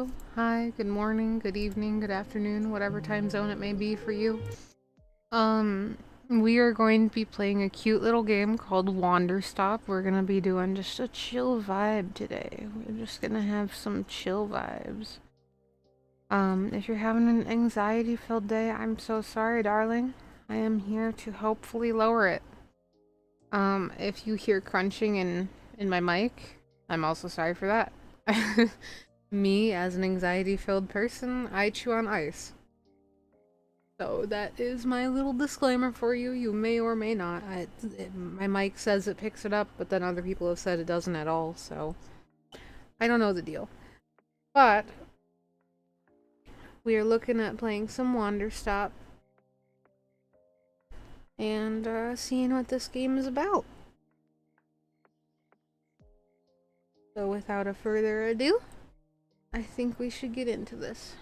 Hello, hi, good morning, good evening, good afternoon, whatever time zone it may be for you. We are going to be playing a cute little game called Wander Stop. We're gonna be doing just a chill vibe today. We're just gonna have some chill vibes. If you're having an anxiety-filled day, I'm so sorry, darling. I am here to hopefully lower it. If you hear crunching in my mic, I'm also sorry for that. Me, as an anxiety-filled person, I chew on ice. So that is my little disclaimer for you. You may or may not. My mic says it picks it up, but then other people have said it doesn't at all, so I don't know the deal. But we are looking at playing some Wander Stop and seeing what this game is about. So without a further ado, I think we should get into this.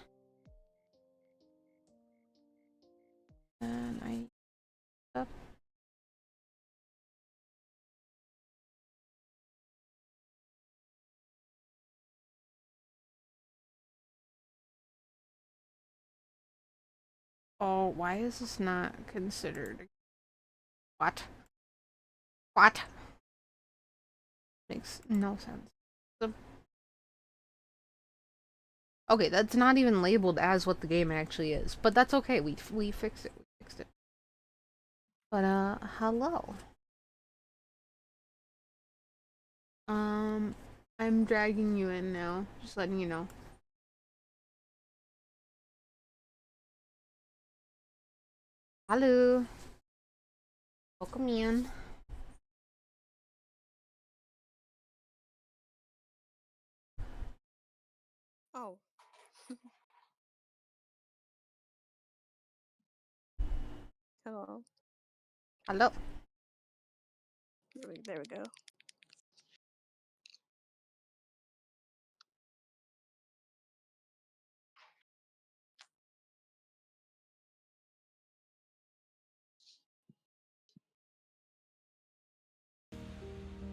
And up. Oh, why is this not considered? What? What? Makes no sense. Okay, that's not even labeled as what the game actually is, but that's okay. We fixed it. We fixed it. But hello. Um, I'm dragging you in now. Just letting you know. Hello. Welcome in. Oh. Hello. Hello. There we go.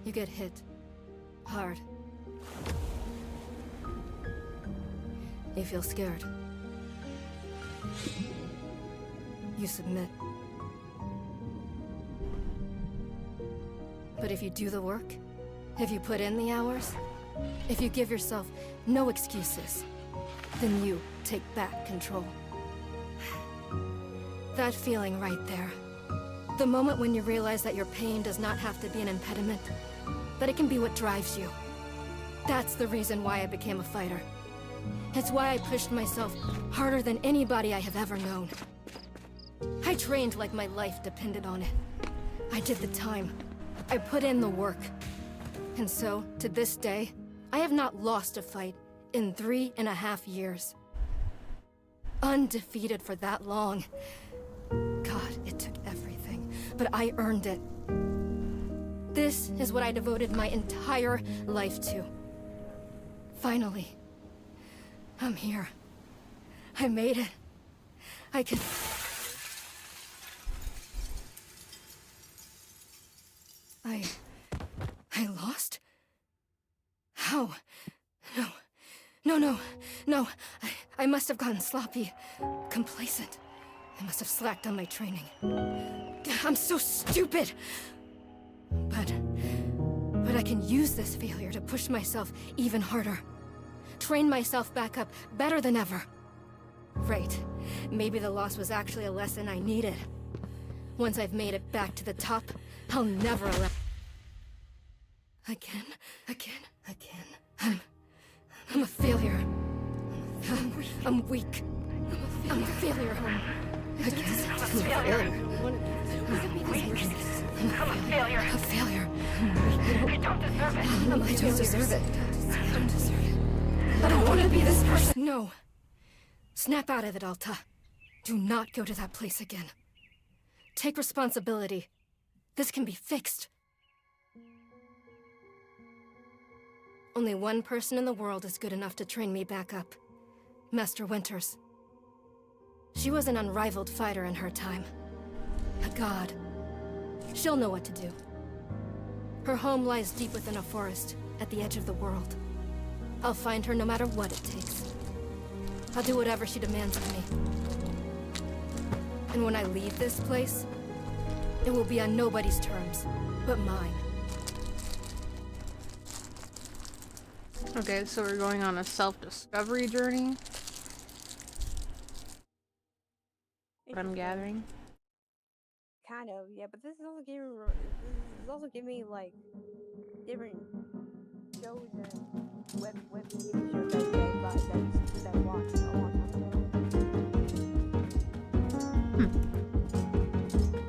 You get hit. Hard. You feel scared. You submit. But if you do the work, if you put in the hours, if you give yourself no excuses, then you take back control. That feeling right there. The moment when you realize that your pain does not have to be an impediment, that it can be what drives you. That's the reason why I became a fighter. It's why I pushed myself harder than anybody I have ever known. I trained like my life depended on it. I did the time. I put in the work. And so, to this day, I have not lost a fight in 3.5 years. Undefeated for that long. God, it took everything, but I earned it. This is what I devoted my entire life to. Finally, I'm here. I made it. I can... I lost? How? No. I must have gotten sloppy. Complacent. I must have slacked on my training. I'm so stupid! But I can use this failure to push myself even harder. Train myself back up better than ever. Right. Maybe the loss was actually a lesson I needed. Once I've made it back to the top, I'll never allow... Again. I'm a failure. I'm weak. I'm a failure. Again. I'm a failure. I'm a failure. A failure. I don't deserve it. I don't deserve it. I don't deserve it. I don't want to be this person. No. Snap out of it, Alta. Do not go to that place again. Take responsibility. This can be fixed. Only one person in the world is good enough to train me back up. Master Winters. She was an unrivaled fighter in her time. A god. She'll know what to do. Her home lies deep within a forest, at the edge of the world. I'll find her no matter what it takes. I'll do whatever she demands of me. And when I leave this place, it will be on nobody's terms, but mine. Okay, so we're going on a self-discovery journey. What I'm gathering. Kind of, yeah, but this is also giving me like different shows and web TV shows that I used to watch a long time ago.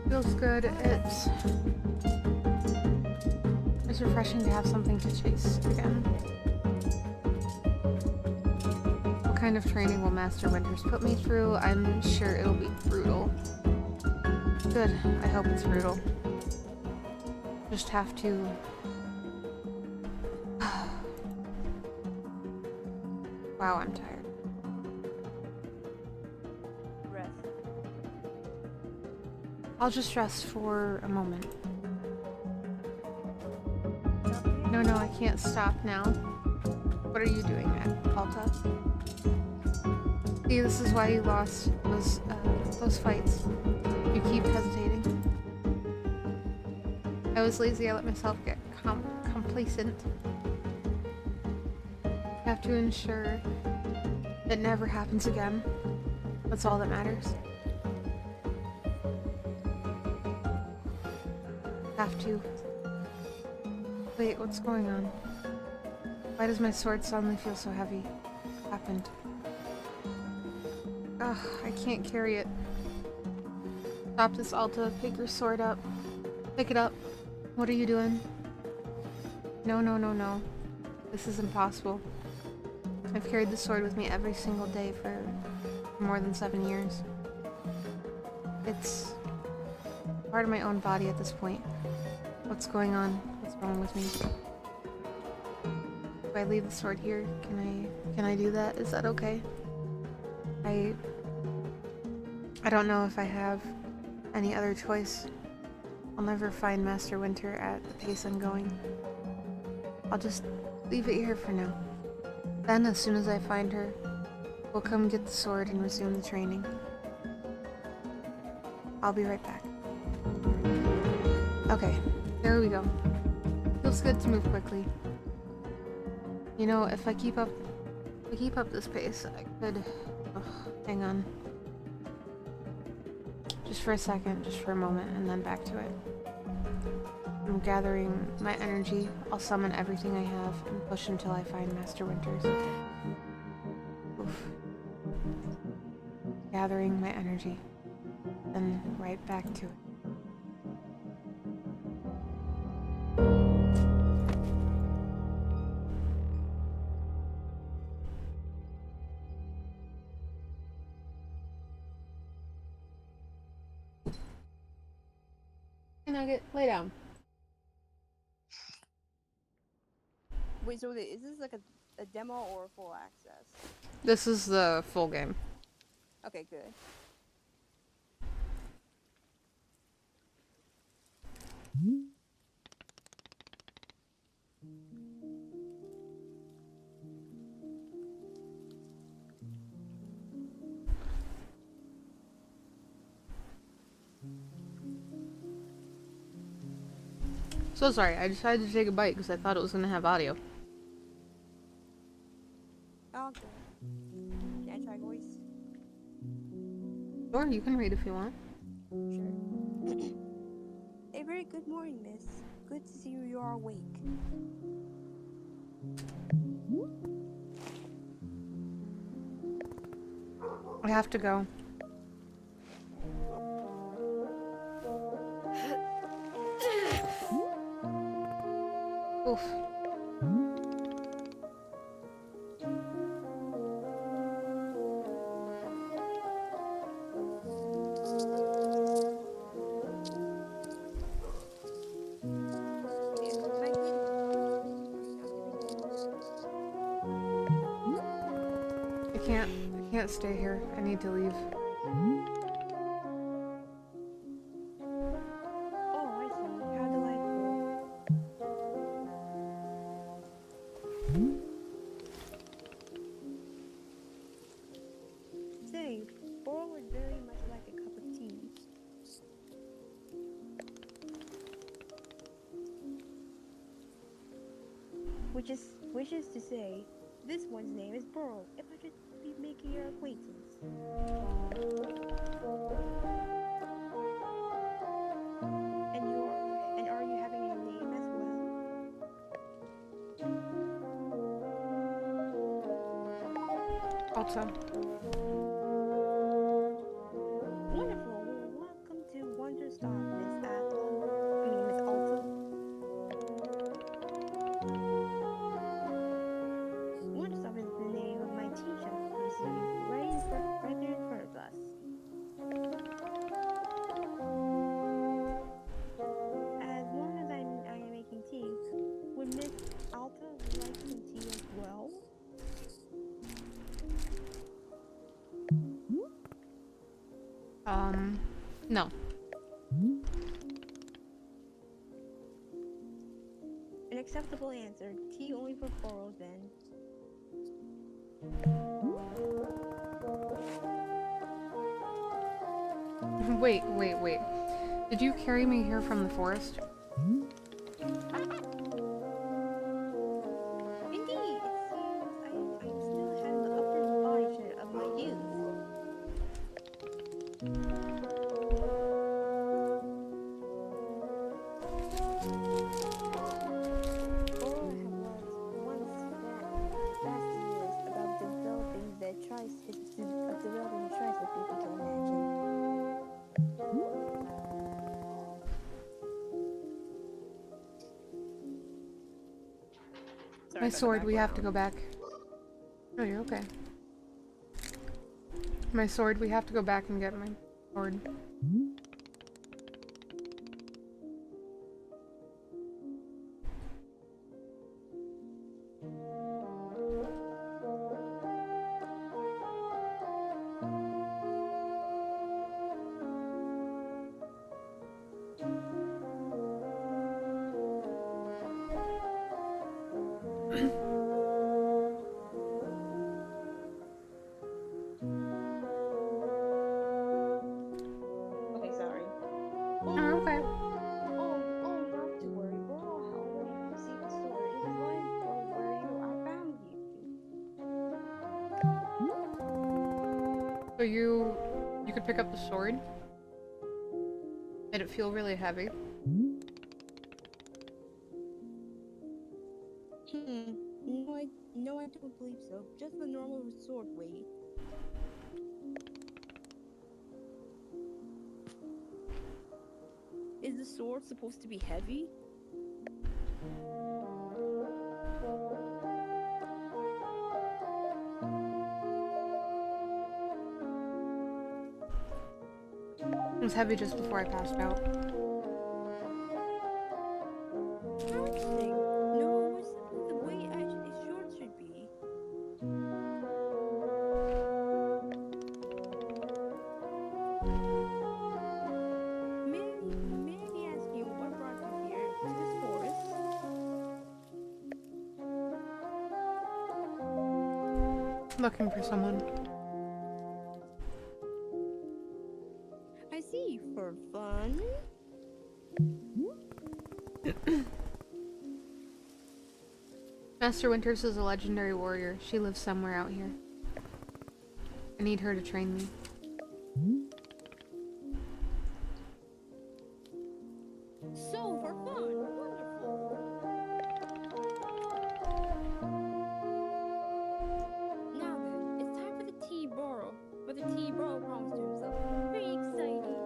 Feels good. It's refreshing to have something to chase again. What kind of training will Master Winters put me through? I'm sure it'll be brutal. Good. I hope it's brutal. Just have to... Wow, I'm tired. Rest. I'll just rest for a moment. No, I can't stop now. What are you doing, Alta? See, this is why you lost those fights. You keep hesitating. I was lazy, I let myself get complacent. I have to ensure it never happens again. That's all that matters. Have to. Wait, what's going on? Why does my sword suddenly feel so heavy? What happened? Ugh, I can't carry it. Stop this, Alta. Pick your sword up. Pick it up. What are you doing? No. This is impossible. I've carried the sword with me every single day for more than 7 years. It's part of my own body at this point. What's going on? What's wrong with me? If I leave the sword here, can I do that? Is that okay? I don't know if I have any other choice. I'll never find Master Winter at the pace I'm going. I'll just leave it here for now. Then, as soon as I find her, we'll come get the sword and resume the training. I'll be right back. Okay, there we go. Feels good to move quickly. You know, if I keep up this pace, I could... Ugh, hang on. Just for a second, just for a moment, and then back to it. I'm gathering my energy. I'll summon everything I have and push until I find Master Winters. Oof. Gathering my energy. Then right back to it. Nugget, lay down. Wait, so is this like a demo or full access? This is the full game. Okay, good. So sorry, I decided to take a bite because I thought it was going to have audio. Oh, good. Can I try voice? Sure, you can read if you want. Sure. A very good morning, miss. Good to see you are awake. I have to go. Oof. I can't stay here. I need to leave. Oh, I see. How delightful. which is to say, this one's name is Burl. If I should be making your acquaintance. And are you having a name as well? Also, Wonderful. Well, welcome to Wonderstop, Miss Athel. I mean, Miss Alta. Wonderstop is the name of my tea shop. You see, right there in front of us. As long as I am making tea, would Miss Alta like some tea as well? no. An acceptable answer. Tea only for Burl, then. Wait. Did you carry me here from the forest? Indeed, it seems I'm still having the upper body of my youth. Burl had once fastidious about developing the tricycle, if you can imagine. My sword, we have to go back. Oh, you're okay. My sword, we have to go back and get my sword. Okay, sorry. Oh, okay. Not to worry. Burl already received the sword. It was lying where I found you. So you could pick up the sword? Did it feel really heavy? No, I don't believe so. Just the normal sword weight. Is the sword supposed to be heavy? It was heavy just before I passed out. How interesting. No, it's simply the way actually sword should be. May I be asking what brought you here to this forest? Looking for someone. I see, for fun. Master Winters is a legendary warrior. She lives somewhere out here. I need her to train me. So, for fun. Wonderful. Now then, it's time for the tea borrow. For the tea borrow promised to himself. Very exciting.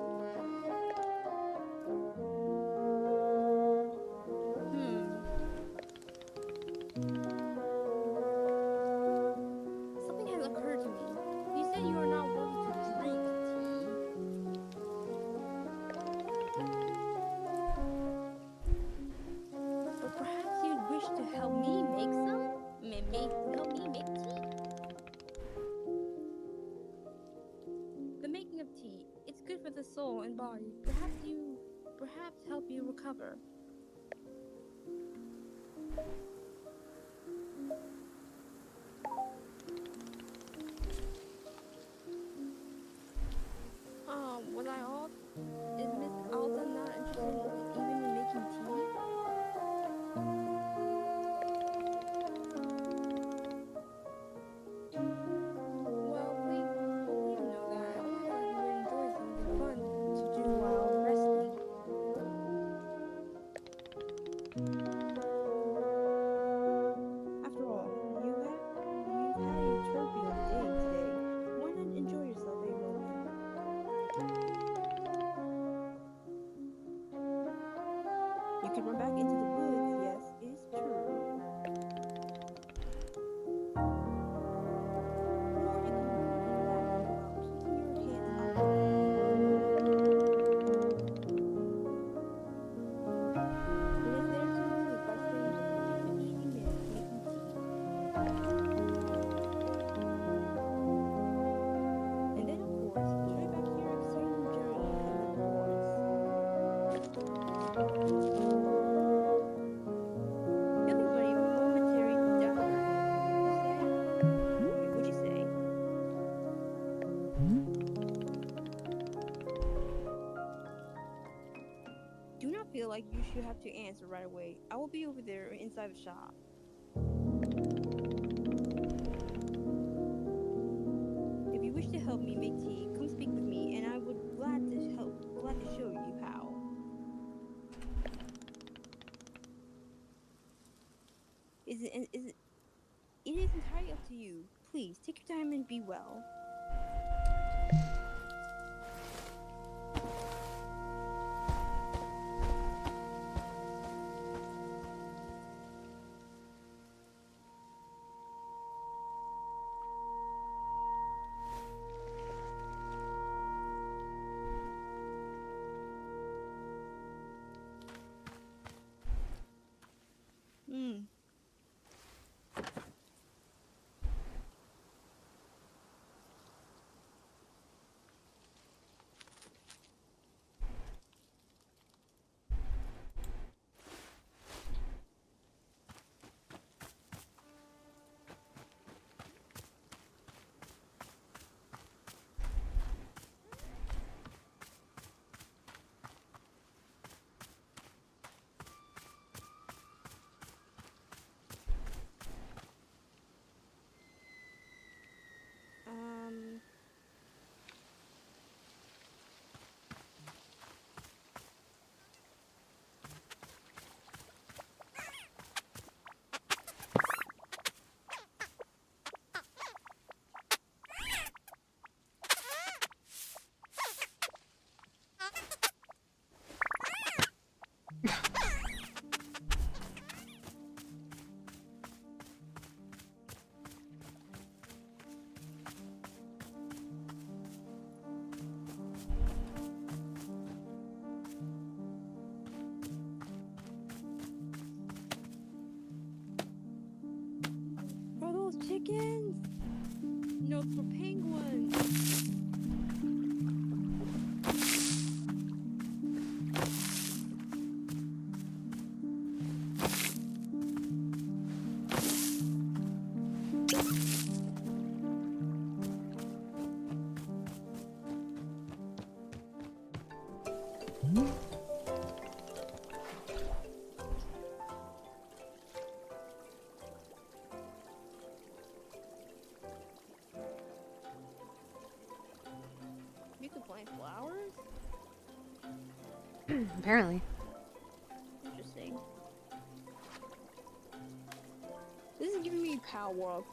Something has occurred to me. You said you are not willing to drink tea. But perhaps you'd wish to help me make some? Help me make tea? The making of tea, it's good for the soul and body. Perhaps help you recover. Was I off? Is Miss Alta not interested even in making tea? back into the woods, yes, is true. Or you can run in back while keeping your hands off me. It is there to lose by spending just a few easy minutes making tea. And then, of course, join back your exciting journey in the forest. Feeling but a momentary duckery, would you say? Do not feel like you should have to answer right away. I will be over there inside the shop. If you wish to help me make tea, come speak with me, and I would glad to show you how. It is entirely up to you. Please take your time and be well. Hmm. Um. Are those chickens? No, for penguins. You can plant flowers? Apparently. Interesting. This is giving me Pal World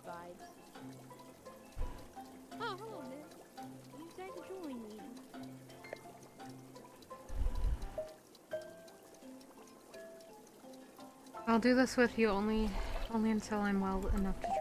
vibes. Oh, hello, Nick. You decided to join me. I'll do this with you only until I'm well enough to try.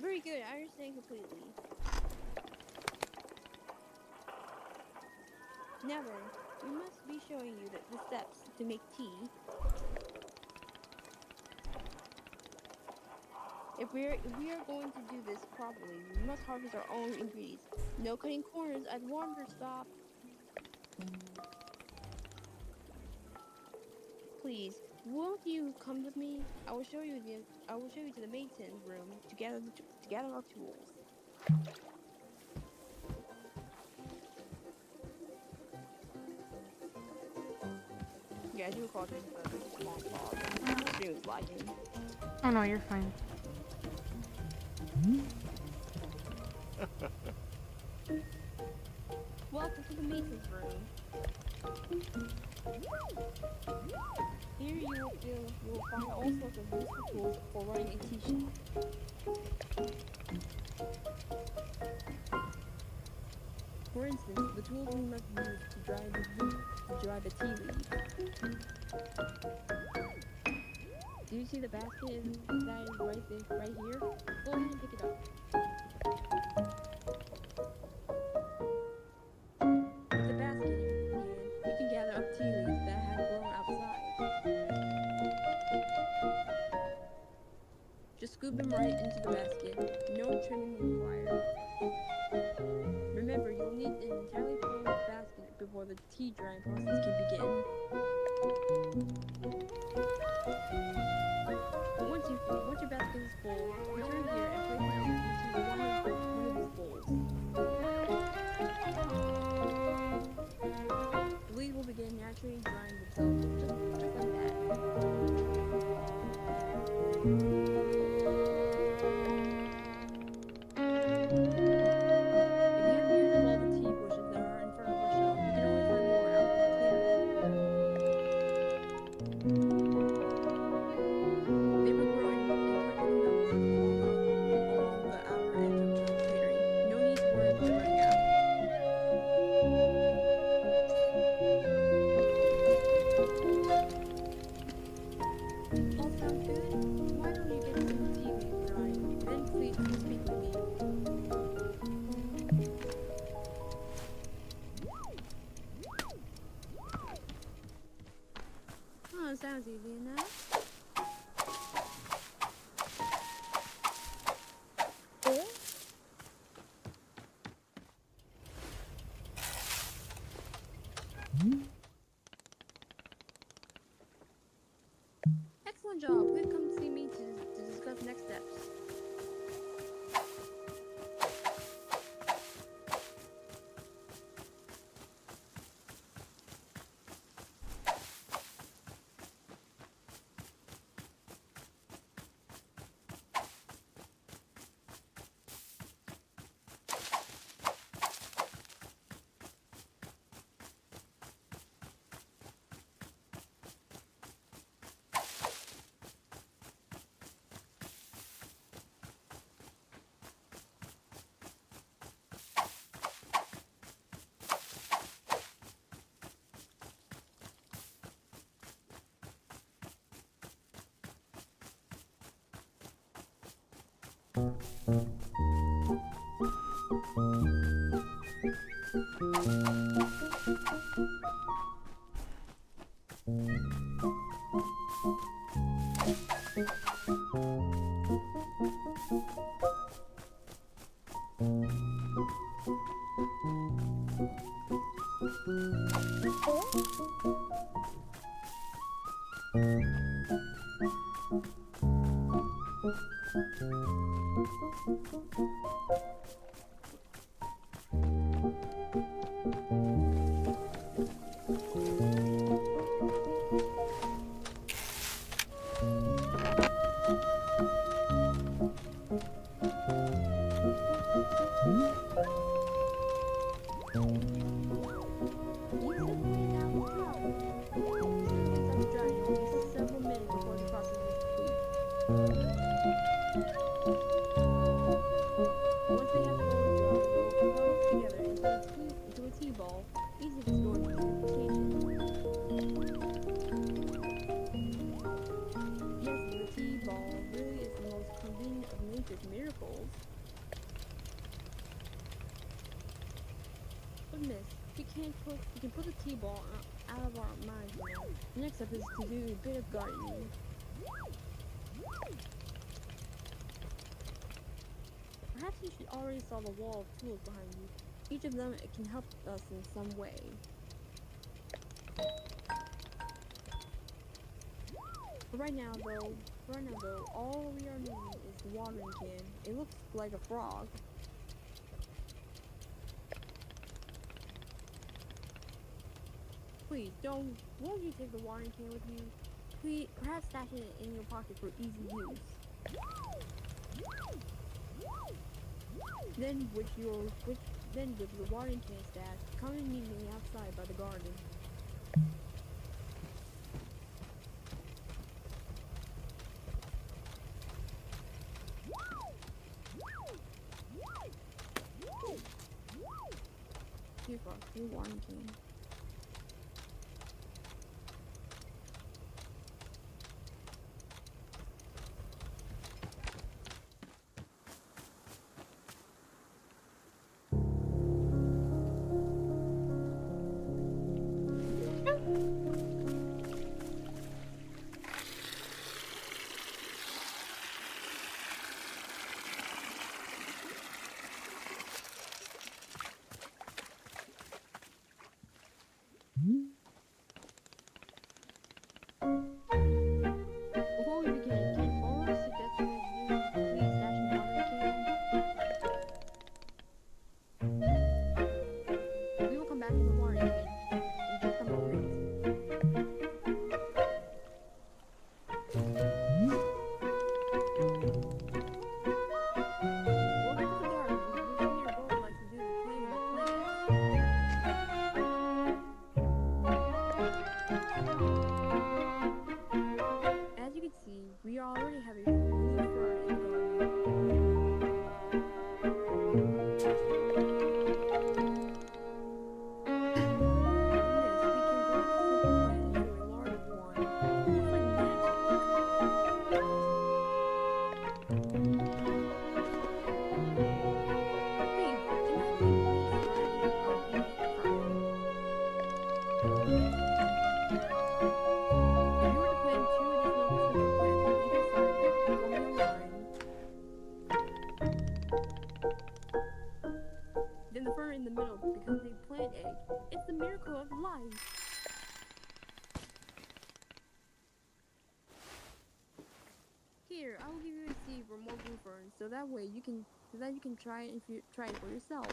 Very good, I understand completely. Now then, we must be showing you the steps to make tea. If we are going to do this properly, we must harvest our own ingredients. No cutting corners at Wander Stop. Please, won't you come with me? I will show you to the maintenance room to gather our tools. Yeah, I do apologize for the long pause. The stream is lagging. Oh no, you're fine. Welcome to the maintenance room. Here you will find all sorts of useful tools for running a tea shop. For instance, the tools we must use to dry the tea leaves. Do you see the basket that is right here? Go ahead and pick it up. With the basket in hand, we can gather up tea leaves that have grown outside. Just scoop them right into the basket. No trimming required. Remember, you'll need an entirely full basket before the tea drying process can begin. Once your basket is full, return here and place the tea into one of these bowls. The leaves will begin naturally drying themselves, just like that. If you have used up all the tea bushes that are in front of our shop, you can always find more out in the clearing. They will grow in plentiful numbers along the outer edge of the clearing. No need to worry about running out. All sounds good? Why don't you get some tea leaves drying? Then please speak with me. Oh, sounds easy enough. Excellent job. Please come see me to discuss next steps. We can put the tea ball out of our minds now. The next step is to do a bit of gardening. Perhaps you should already saw the wall of tools behind you. Each of them can help us in some way. Right now though, all we are needing is the watering can. It looks like a frog. Please, won't you take the watering can with you? Please, perhaps stash it in your pocket for easy use. Then with your watering can stash, come and meet me outside by the garden. Here for a free watering can. Before we begin, can borrowers suggest you please stash in watering can? We will come back to the watering can in just a moment. Welcome to the garden. This is your boy likes to do the playing with plants. As you can see, we already have a blue fern in the garden. From this, we can grow this simple plant into a large one. It's like magic. Please, can I please try our blue fern? If you were to plant two additional simple plants on either side, forming a line, then the fern in the middle becomes a plant egg. It's the miracle of life. Here, I will give you a seed for more blue ferns, so that you can try it try it for yourself.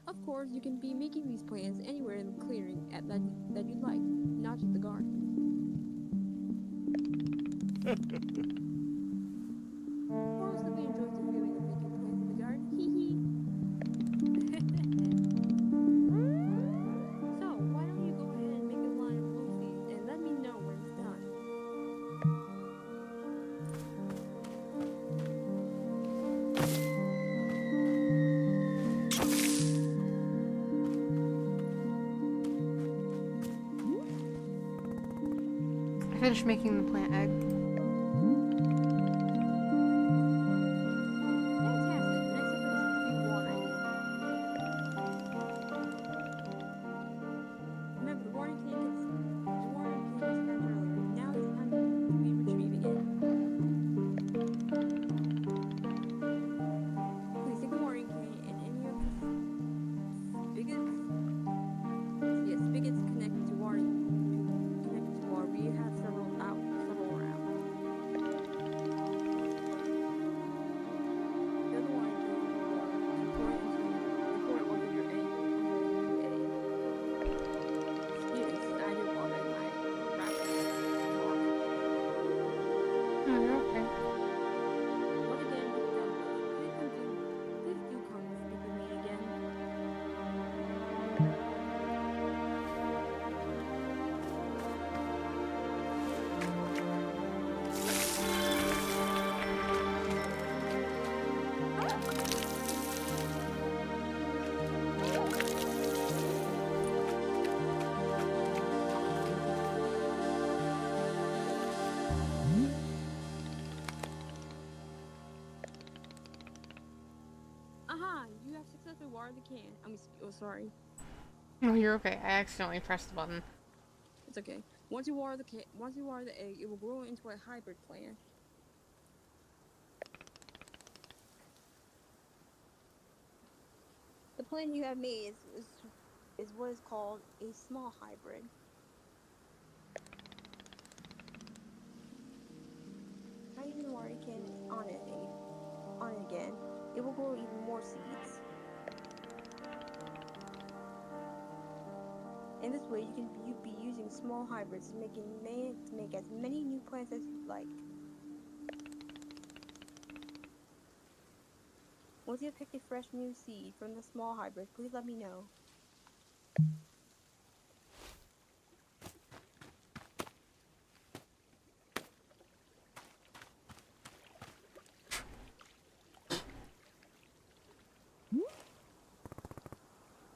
Of course, you can be making these plants anywhere in the clearing that you'd like, not just the garden. Forrest simply enjoys the feeling of making plants in the garden. Hee hee. So, why don't you go ahead and make a line of blue seeds and let me know when it's done. I finished making the plant egg. Fantastic. Next up is to be watering it. Remember, the watering can was spent earlier. Now it's time to be retrieving it. Please take the watering can and any of the spigots connected to water. We have several around. Fill the watering can with water and pour it onto your egg. Excuse me, I did water in my wrapper. Oh, you're okay. Once again, please do come and speak with me again. Aha! You have successfully watered the can. Sorry. No, you're okay. I accidentally pressed the button. It's okay. Once you water the egg, it will grow into a hybrid plant. The plant you have made is what is called a small hybrid. Hiding the watering can on it again, it will grow even more seeds. In this way, you'd be using small hybrids to make as many new plants as you'd like. Once you have picked a fresh new seed from the small hybrid, please let me know.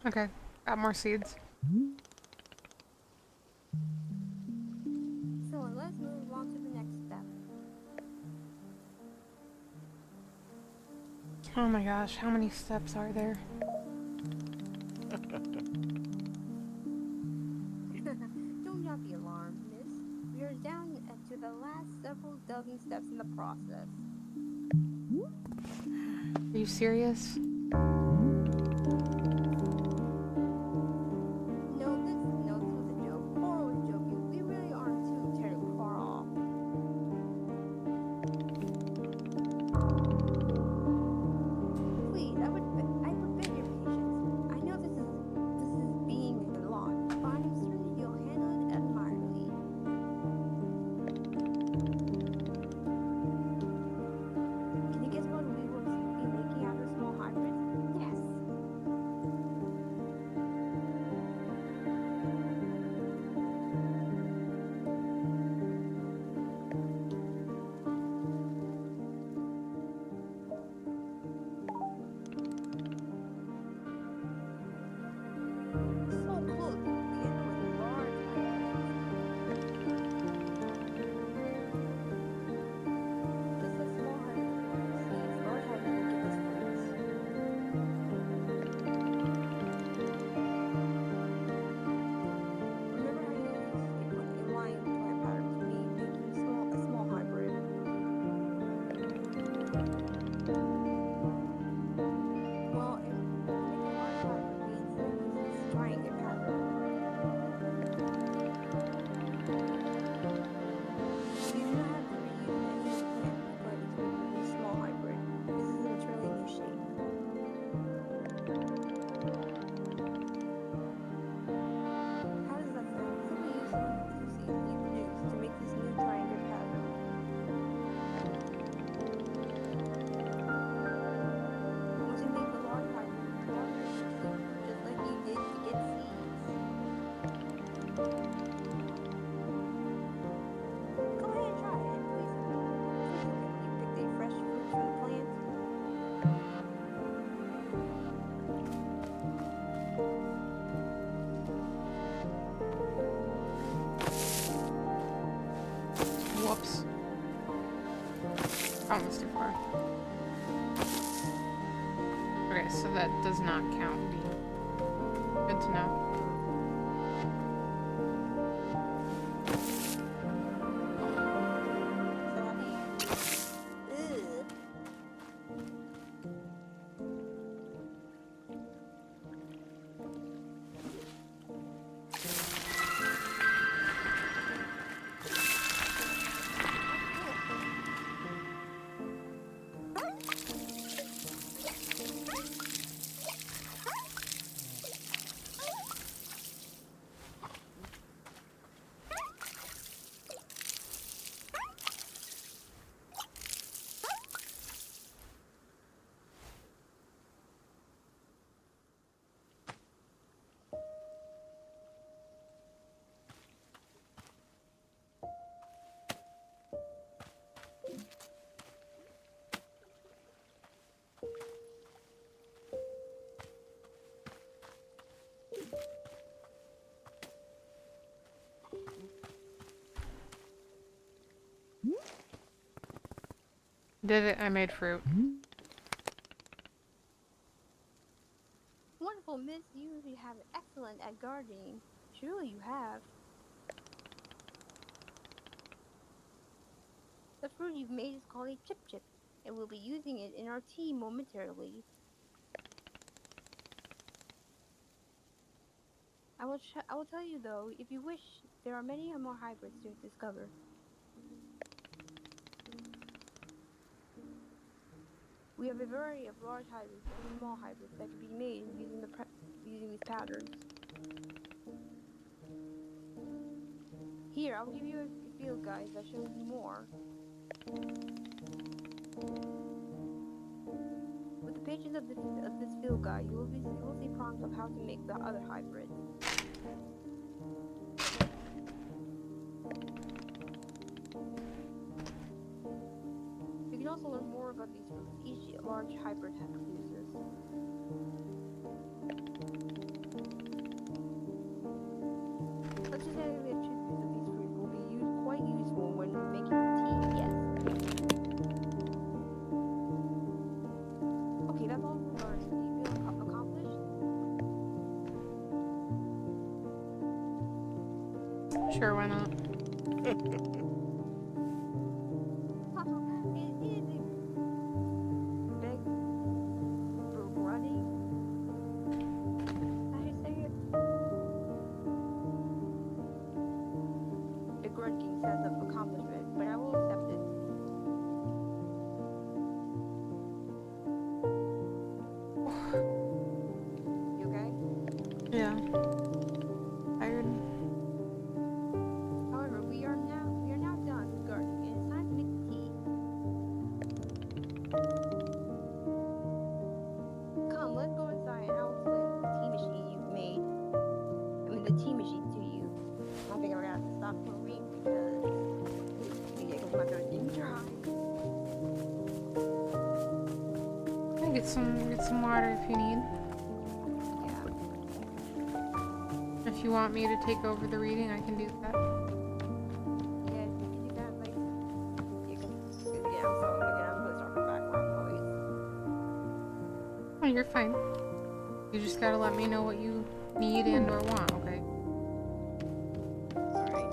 Okay, got more seeds. So let's move on to the next step. Oh my gosh, how many steps are there? Don't not be alarmed, miss. We are down to the last several dozen steps in the process. Are you serious? No, this was a joke. Cora was joking. We really aren't too terribly far off. Please, I would beg your patience. I know this is being a lot, but I'm certain you'll handle it admirably. Can you guess what we will be making out of a small hybrid? Yes. So close. We end up with large hybrids. Just like small seeds, large hybrids will give us fruits. Remember how you use a line plant pattern to be making a small hybrid. Well, to make a large hybrid, we instead use this triangle pattern. You do not have to reuse any of the plant we put into the small hybrid. This is an entirely new shape. How does that sound? Simply use some of the seeds you produced to make this new triangle pattern. Once you make a large hybrid, water it with seed, just like you did to get seeds. Go ahead and try it, and please tell me you picked a fresh fruit from the plant. Whoops. Almost too far. Okay, so that does not count. Good to know. So how do you... Ugh. Did it? I made fruit. Wonderful, miss. You have excellent at gardening. Surely you have. The fruit you've made is called a chip chip, and we'll be using it in our tea momentarily. I will tell you though, if you wish, there are many more hybrids to discover. We have a variety of large hybrids and small hybrids that can be made using using these patterns. Here, I'll give you a field guide that shows you more. With the pages of this field guide, you will see prompts of how to make the other hybrids. You can also learn more about these foods each large hybrid produces. Let's just say that the attributes of these foods will be quite useful when making tea. Yes. Okay, that's all for learning. Do you feel accomplished? Sure, why not? Beg begrudging? How do you say it? Begrudging sense of accomplishment, but I will accept it. You okay? Yeah. Tired. However, we are now done with gardening, and it's time to make tea. Come, let's go inside, and I'll explain the tea machine you've made. I mean, the tea machine to you. I think we're gonna have to stop moving because my throat's getting dry. Get some water if you need. Yeah. If you want me to take over the reading, I can do that. Yeah, you can do that later. You can. Again, I'm gonna start with background noise. Oh, you're fine. You just gotta let me know what you need and or want, okay? Alright.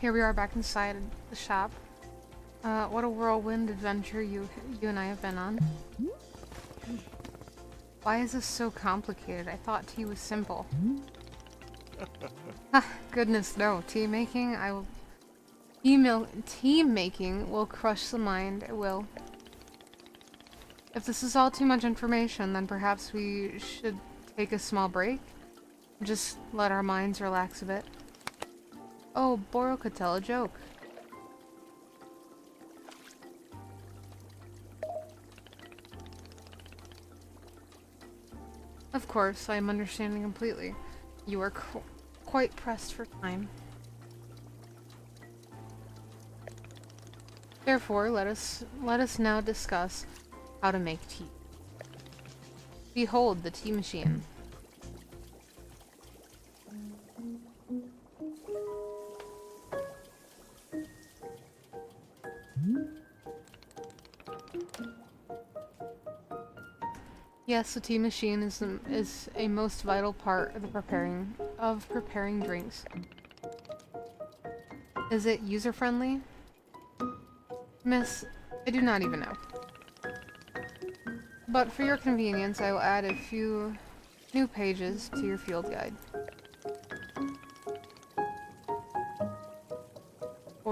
Here we are back inside the shop. What a whirlwind adventure you and I have been on. Why is this so complicated? I thought tea was simple. Ah, goodness no. Tea making will crush the mind. It will. If this is all too much information, then perhaps we should take a small break. Just let our minds relax a bit. Oh, Boral could tell a joke. Of course, I am understanding completely. You are quite pressed for time. Therefore, let us now discuss how to make tea. Behold the tea machine. Yes, the tea machine is a most vital part of the preparing drinks. Is it user-friendly? Miss, I do not even know. But for your convenience, I will add a few new pages to your field guide.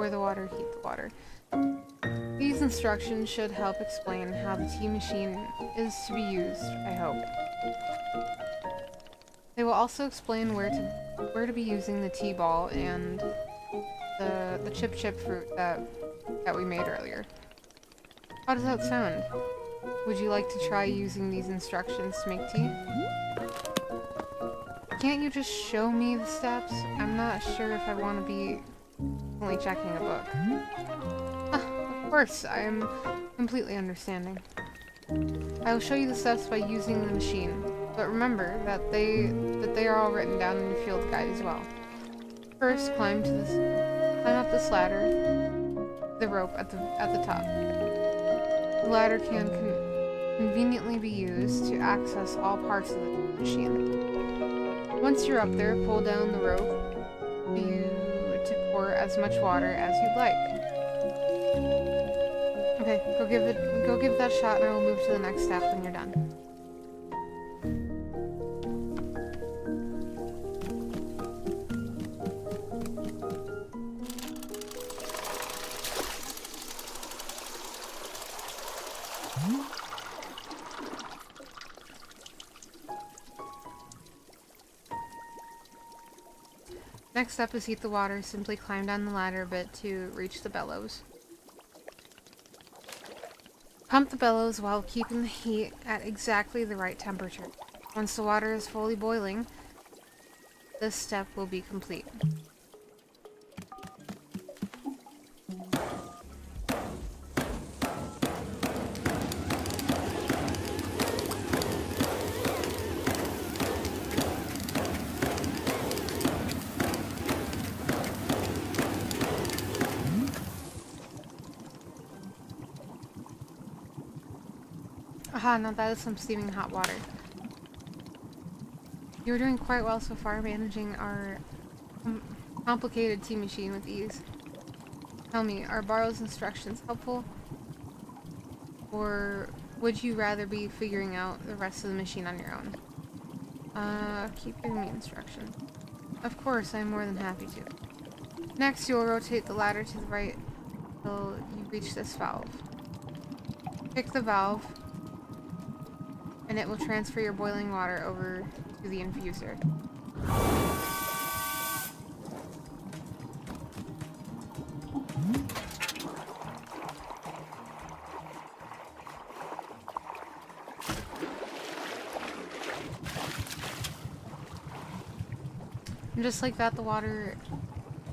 pour the water, heat the water. These instructions should help explain how the tea machine is to be used, I hope. They will also explain where to be using the tea ball and the chip fruit that we made earlier. How does that sound? Would you like to try using these instructions to make tea? Can't you just show me the steps? I'm not sure if I want to be only checking a book. Of course, I am completely understanding. I will show you the steps by using the machine, but remember that they are all written down in your field guide as well. First, climb up this ladder, the rope at the top. The ladder can conveniently be used to access all parts of the machine. Once you're up there, pull down the rope to pour as much water as you'd like. Okay, go give it that shot, and I will move to the next step when you're done. Next up is heat the water. Simply climb down the ladder a bit to reach the bellows. Pump the bellows while keeping the heat at exactly the right temperature. Once the water is fully boiling, this step will be complete. Aha, now that is some steaming hot water. You're doing quite well so far, managing our complicated tea machine with ease. Tell me, are Barlow's instructions helpful? Or would you rather be figuring out the rest of the machine on your own? Keep giving me instructions. Of course, I'm more than happy to. Next, you'll rotate the ladder to the right until you reach this valve. Pick the valve, and it will transfer your boiling water over to the infuser. And just like that, the water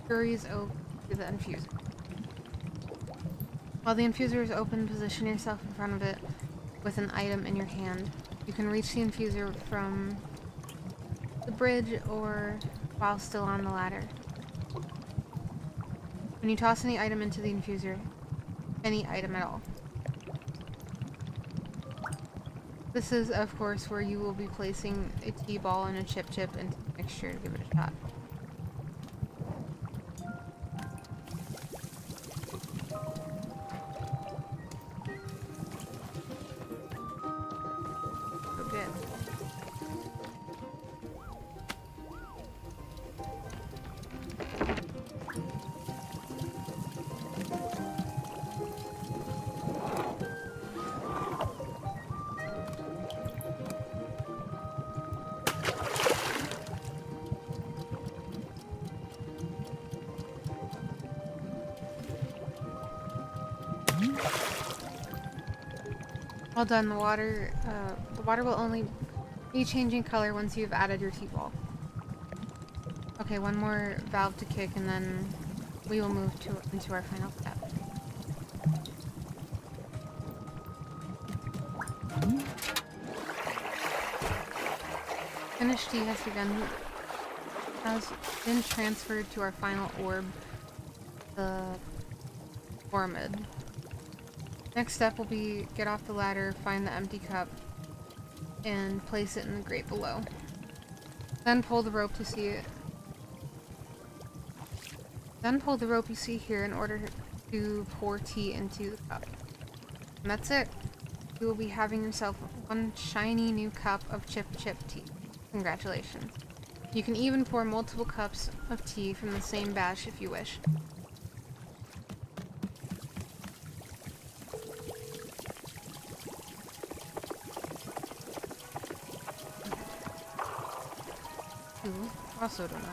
hurries over to the infuser. While the infuser is open, position yourself in front of it with an item in your hand. You can reach the infuser from the bridge or while still on the ladder. When you toss any item into the infuser, any item at all. This is, of course, where you will be placing a tea ball and a chip into the mixture to give it a shot. Well done. The water will only be changing color once you've added your tea ball. Okay, one more valve to kick, and then we will move into our final step. Finished tea has been transferred to our final orb, the pyramid. Next step will be get off the ladder, find the empty cup, and place it in the grate below. Then pull the rope you see here in order to pour tea into the cup. And that's it. You will be having yourself one shiny new cup of chip tea. Congratulations. You can even pour multiple cups of tea from the same batch if you wish. Also don't know.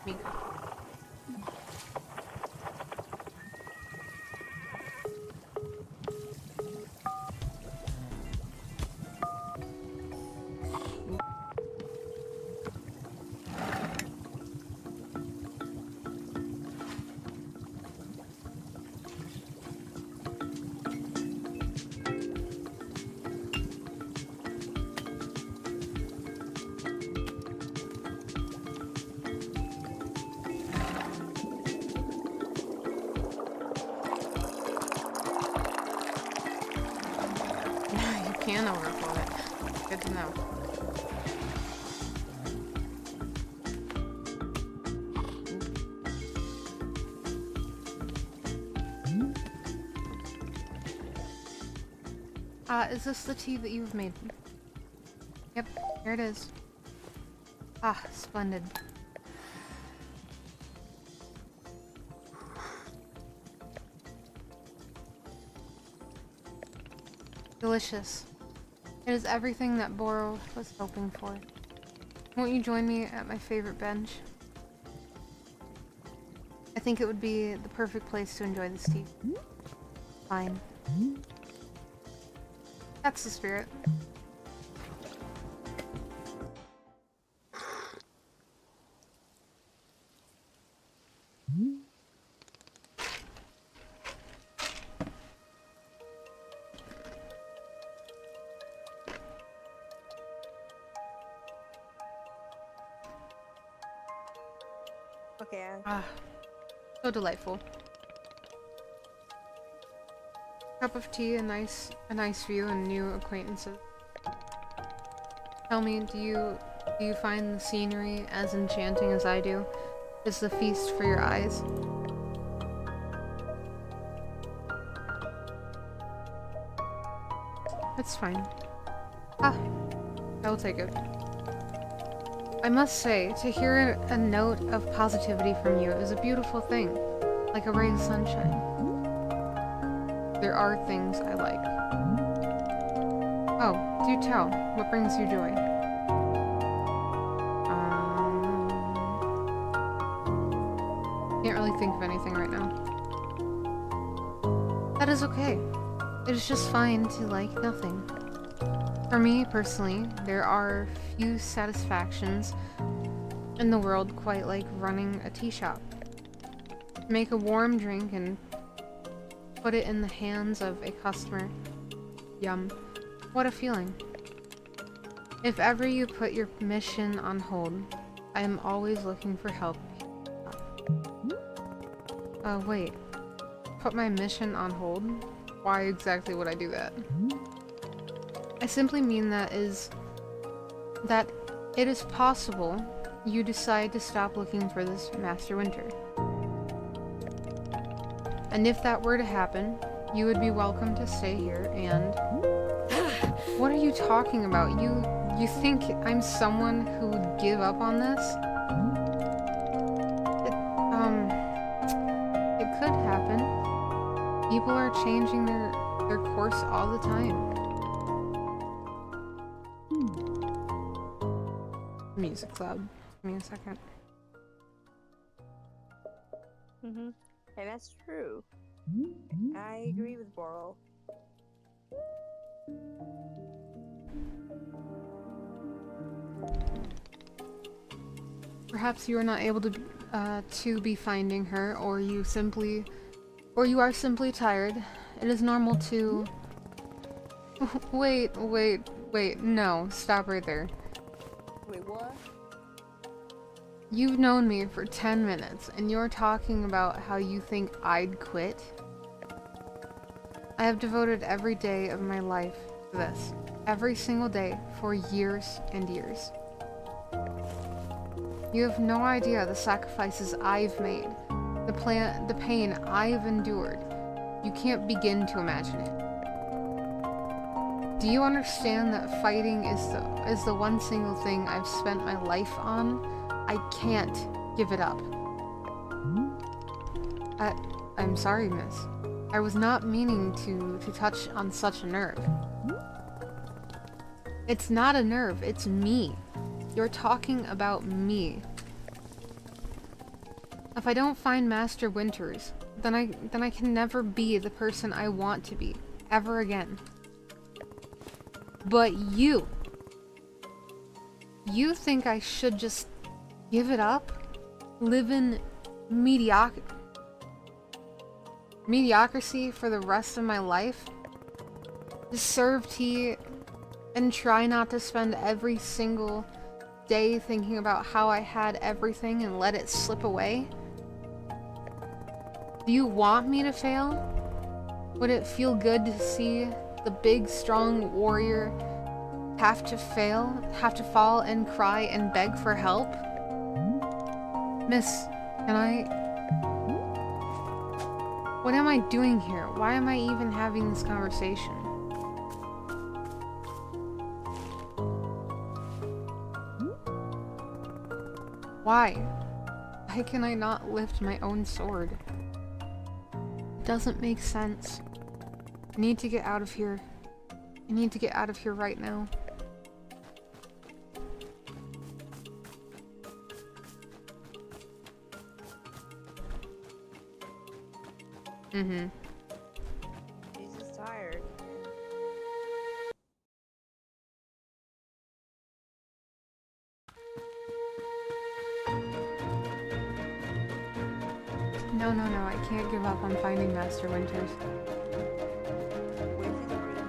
Me. You can overflow it. Good to know. Is this the tea that you've made? Yep, here it is. Ah, splendid. Delicious. It is everything that Boro was hoping for. Won't you join me at my favorite bench? I think it would be the perfect place to enjoy this tea. Fine. That's the spirit. Okay. Ah, so delightful. Cup of tea, a nice view, and new acquaintances. Tell me, do you find the scenery as enchanting as I do? Is the feast for your eyes? It's fine. Ah, I will take it. I must say, to hear a note of positivity from you is a beautiful thing, like a ray of sunshine. There are things I like. Oh, do tell. What brings you joy? Can't really think of anything right now. That is okay. It is just fine to like nothing. For me, personally, there are few satisfactions in the world quite like running a tea shop. To make a warm drink and put it in the hands of a customer. Yum. What a feeling. If ever you put your mission on hold, I am always looking for help. Wait. Put my mission on hold? Why exactly would I do that? I simply mean that it is possible you decide to stop looking for this Master Winter. And if that were to happen, you would be welcome to stay here and... What are you talking about? You think I'm someone who would give up on this? It could happen. People are changing their course all the time. Music club. Give me a second. And that's true. I agree with Boro. Perhaps you are not able to be finding her, or you are simply tired. It is normal to... Wait, no, stop right there. Wait, what? You've known me for 10 minutes, and you're talking about how you think I'd quit? I have devoted every day of my life to this. Every single day, for years and years. You have no idea the sacrifices I've made, the pain I've endured. You can't begin to imagine it. Do you understand that fighting is the one single thing I've spent my life on? I can't give it up. I'm sorry, miss. I was not meaning to touch on such a nerve. It's not a nerve, it's me. You're talking about me. If I don't find Master Winters, then I can never be the person I want to be, ever again. But you think I should just give it up? Live in mediocrity for the rest of my life? Just serve tea and try not to spend every single day thinking about how I had everything and let it slip away? Do you want me to fail? Would it feel good to see the big, strong warrior have to fall and cry and beg for help? Miss, can I... What am I doing here? Why am I even having this conversation? Why? Why can I not lift my own sword? It doesn't make sense. I need to get out of here. I need to get out of here right now. Mm-hmm. She's just tired. No, I can't give up on finding Master Winters. Wait, she's already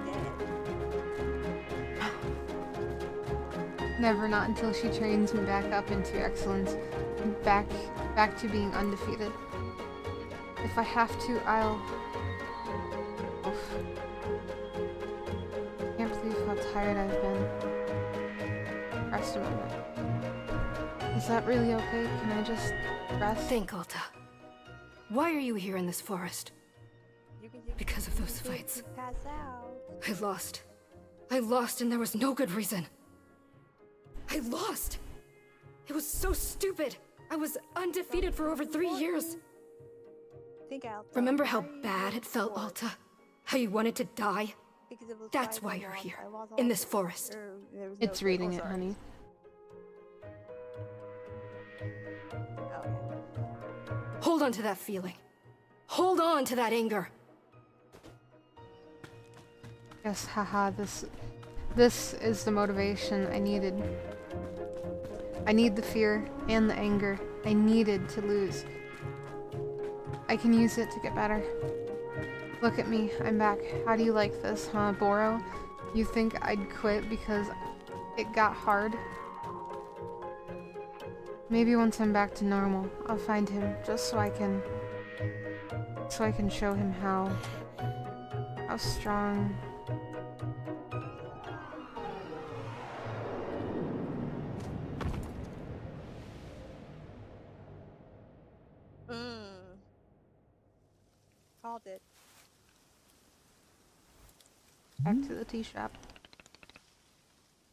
dead. Never, not until she trains me back up into excellence. Back to being undefeated. If I have to, I'll... Oof. Can't believe how tired I've been. Rest a moment. Is that really okay? Can I just rest? Think, Alta. Why are you here in this forest? You can Because of those fights. pass out. I lost. I lost and there was no good reason. I lost! It was so stupid! I was undefeated for over 3 years! Think out. Remember how bad it felt, Alta? How you wanted to die? Because of those That's fights why I you're lost. here, I lost in all this of it. forest. There was It's no- reading oh, it, sorry. honey. Okay. Hold on to that feeling. Hold on to that anger. Yes, haha, this is the motivation I needed. I need the fear and the anger I needed to lose. I can use it to get better. Look at me, I'm back. How do you like this, huh, Boro? You think I'd quit because it got hard? Maybe once I'm back to normal, I'll find him just so I can show him how strong. Called it. Back to the tea shop.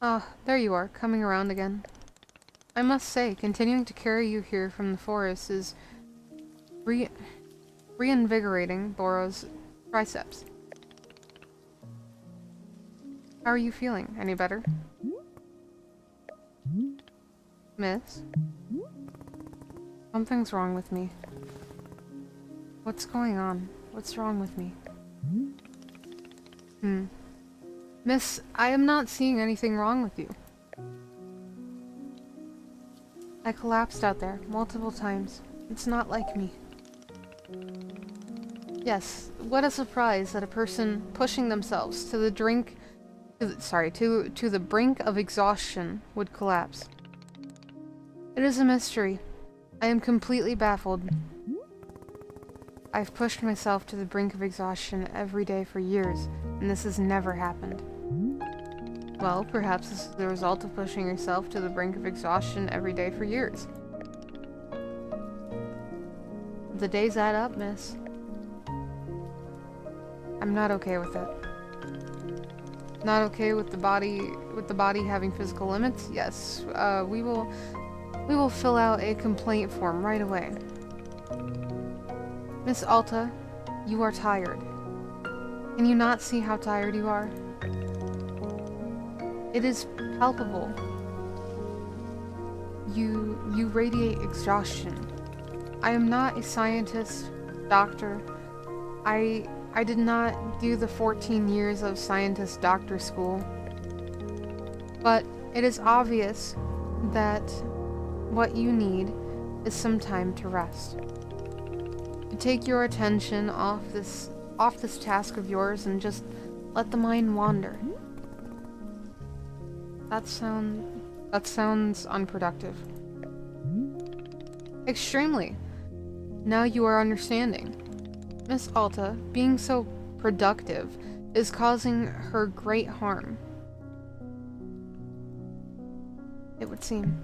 Ah, there you are, coming around again. I must say, continuing to carry you here from the forest is reinvigorating Boro's triceps. How are you feeling? Any better? Miss? Something's wrong with me. What's going on? What's wrong with me? Miss, I am not seeing anything wrong with you. I collapsed out there multiple times. It's not like me. Yes, what a surprise that a person pushing themselves to the to the brink of exhaustion would collapse. It is a mystery. I am completely baffled. I've pushed myself to the brink of exhaustion every day for years, and this has never happened. Well, perhaps this is the result of pushing yourself to the brink of exhaustion every day for years. The days add up, miss. I'm not okay with it. Not okay with the body having physical limits? Yes, we will fill out a complaint form right away. Miss Alta, you are tired. Can you not see how tired you are? It is palpable. You radiate exhaustion. I am not a scientist, doctor. I did not do the 14 years of scientist doctor school. But it is obvious that what you need is some time to rest. To take your attention off this task of yours and just let the mind wander. That sounds unproductive. Extremely. Now you are understanding. Miss Alta, being so productive, is causing her great harm. It would seem.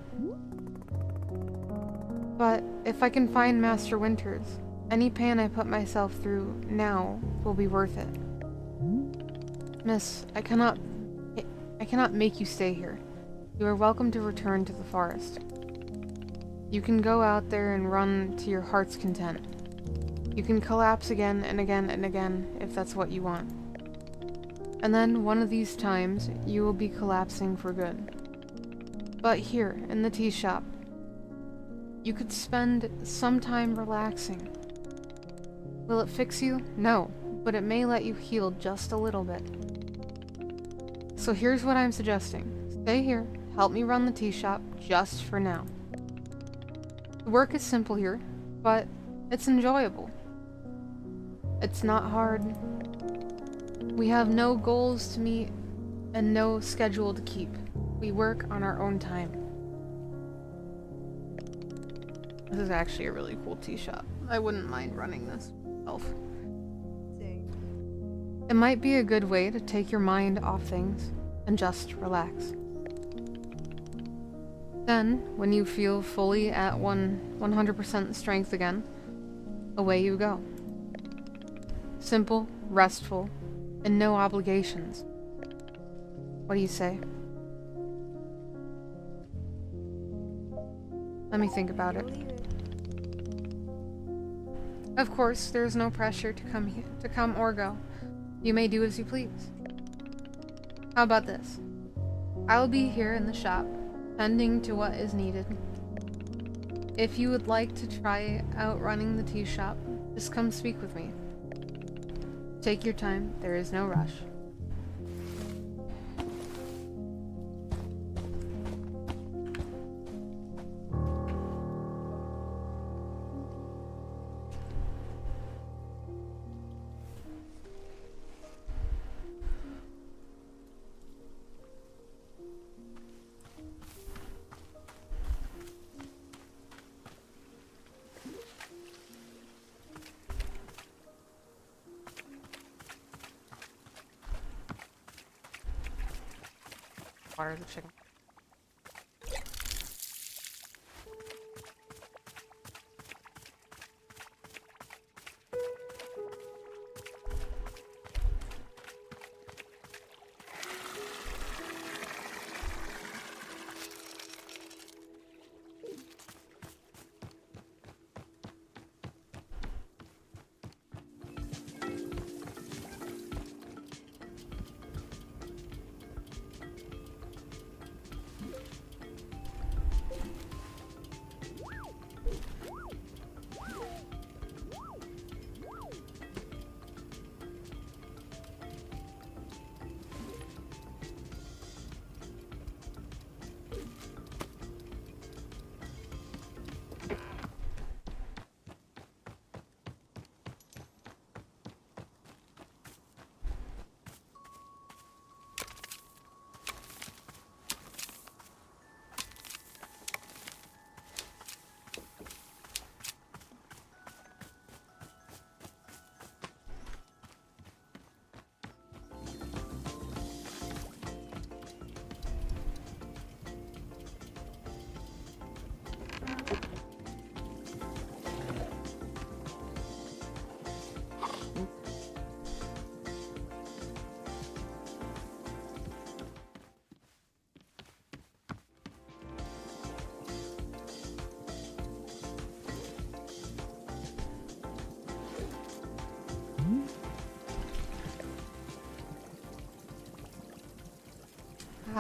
But if I can find Master Winters, any pain I put myself through now will be worth it. Miss, I cannot make you stay here. You are welcome to return to the forest. You can go out there and run to your heart's content. You can collapse again and again and again if that's what you want. And then one of these times, you will be collapsing for good. But here, in the tea shop, you could spend some time relaxing. Will it fix you? No, but it may let you heal just a little bit. So here's what I'm suggesting. Stay here, help me run the tea shop, just for now. The work is simple here, but it's enjoyable. It's not hard. We have no goals to meet and no schedule to keep. We work on our own time. This is actually a really cool tea shop. I wouldn't mind running this myself. It might be a good way to take your mind off things and just relax. Then, when you feel fully at 100% strength again, away you go. Simple, restful, and no obligations. What do you say? Let me think about it. Of course, there is no pressure to come or go. You may do as you please. How about this? I will be here in the shop, tending to what is needed. If you would like to try out running the tea shop, just come speak with me. Take your time, there is no rush. Water the chicken.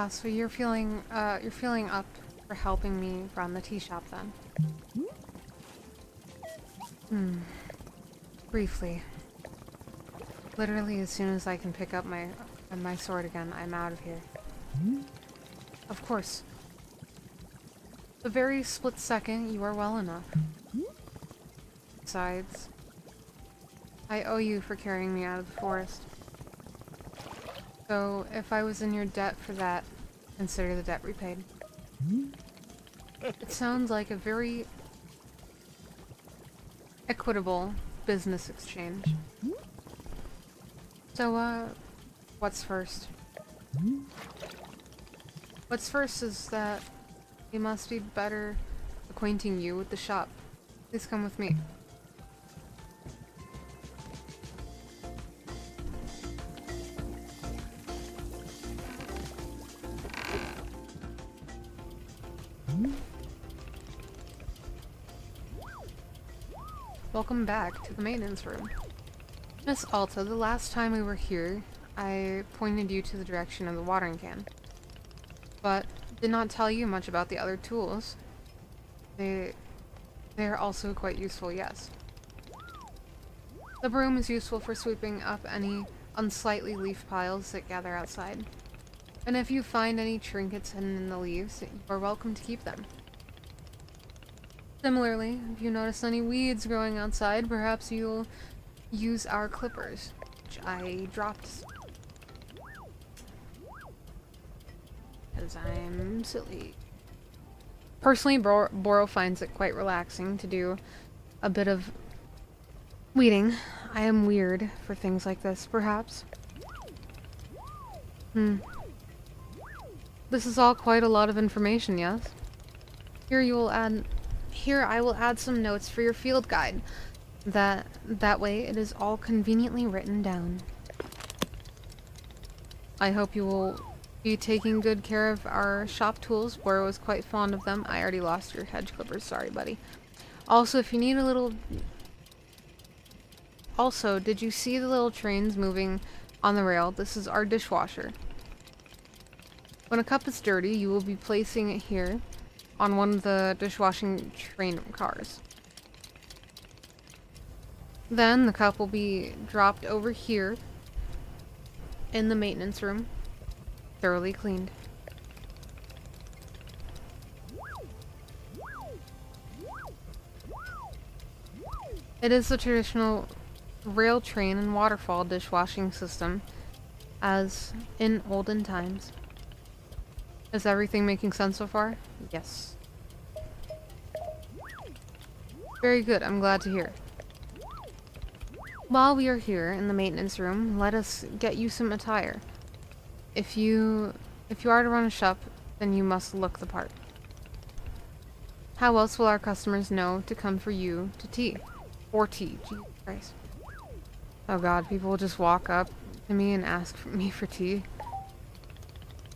So you're feeling up for helping me run the tea shop then? Briefly. Literally, as soon as I can pick up my sword again, I'm out of here. Of course. The very split second, you are well enough. Besides, I owe you for carrying me out of the forest. So, if I was in your debt for that, consider the debt repaid. It sounds like a very equitable business exchange. So, what's first? What's first is that we must be better acquainting you with the shop. Please come with me. Welcome back to the maintenance room. Miss Alta, the last time we were here, I pointed you to the direction of the watering can, but did not tell you much about the other tools. They're also quite useful, yes. The broom is useful for sweeping up any unsightly leaf piles that gather outside. And if you find any trinkets hidden in the leaves, you are welcome to keep them. Similarly, if you notice any weeds growing outside, perhaps you'll use our clippers, which I dropped. Because I'm silly. Personally, Boro finds it quite relaxing to do a bit of weeding. I am weird for things like this, perhaps. This is all quite a lot of information, yes? Here I will add some notes for your field guide. That way it is all conveniently written down. I hope you will be taking good care of our shop tools. Boro was quite fond of them. I already lost your hedge clippers, sorry buddy. Also, if you need a little... Also, did you see the little trains moving on the rail? This is our dishwasher. When a cup is dirty, you will be placing it here on one of the dishwashing train cars. Then the cup will be dropped over here in the maintenance room, thoroughly cleaned. It is the traditional rail train and waterfall dishwashing system as in olden times. Is everything making sense so far? Yes. Very good, I'm glad to hear. While we are here in the maintenance room, let us get you some attire. If you are to run a shop, then you must look the part. How else will our customers know to come for you to tea? Or tea, Jesus Christ. Oh god, people will just walk up to me and ask me for tea.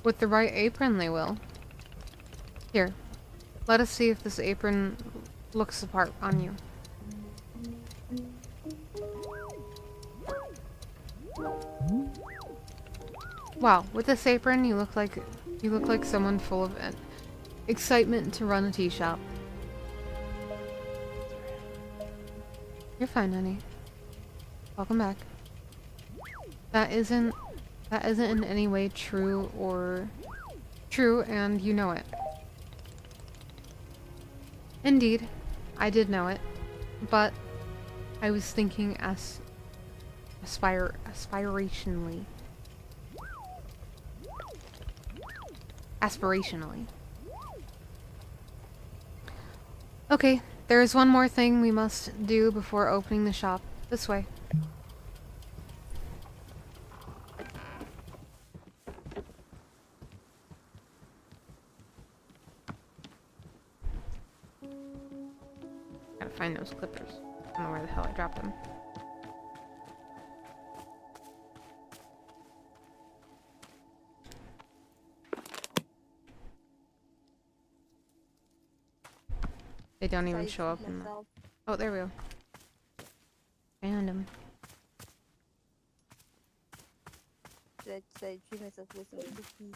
With the right apron, they will. Here, let us see if this apron looks the part on you. Wow, with this apron, you look like someone full of excitement to run a tea shop. You're fine, honey. Welcome back. That isn't in any way true, and you know it. Indeed, I did know it, but I was thinking aspirationally. Aspirationally. Okay, there is one more thing we must do before opening the shop. This way. Gotta find those clippers. I don't know where the hell I dropped them. They don't even show up in the... Oh, there we go. Found them. Should I treat myself with some cookies?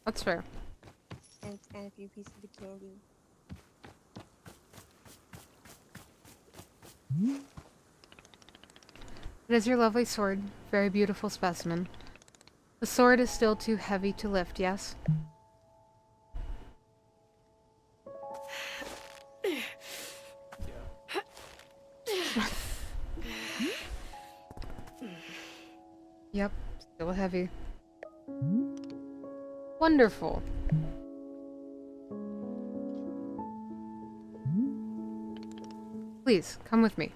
That's fair. and a few pieces of candy. It is your lovely sword. Very beautiful specimen. The sword is still too heavy to lift, yes? Yep, still heavy. Wonderful. Please, come with me.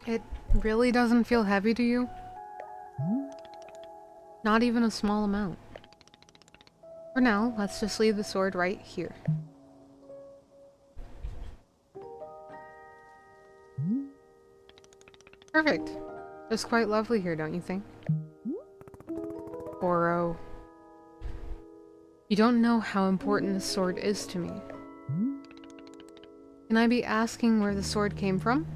It really doesn't feel heavy to you? Not even a small amount. For now, let's just leave the sword right here. Perfect. Just quite lovely here, don't you think? Boro. You don't know how important this sword is to me. Can I be asking where the sword came from?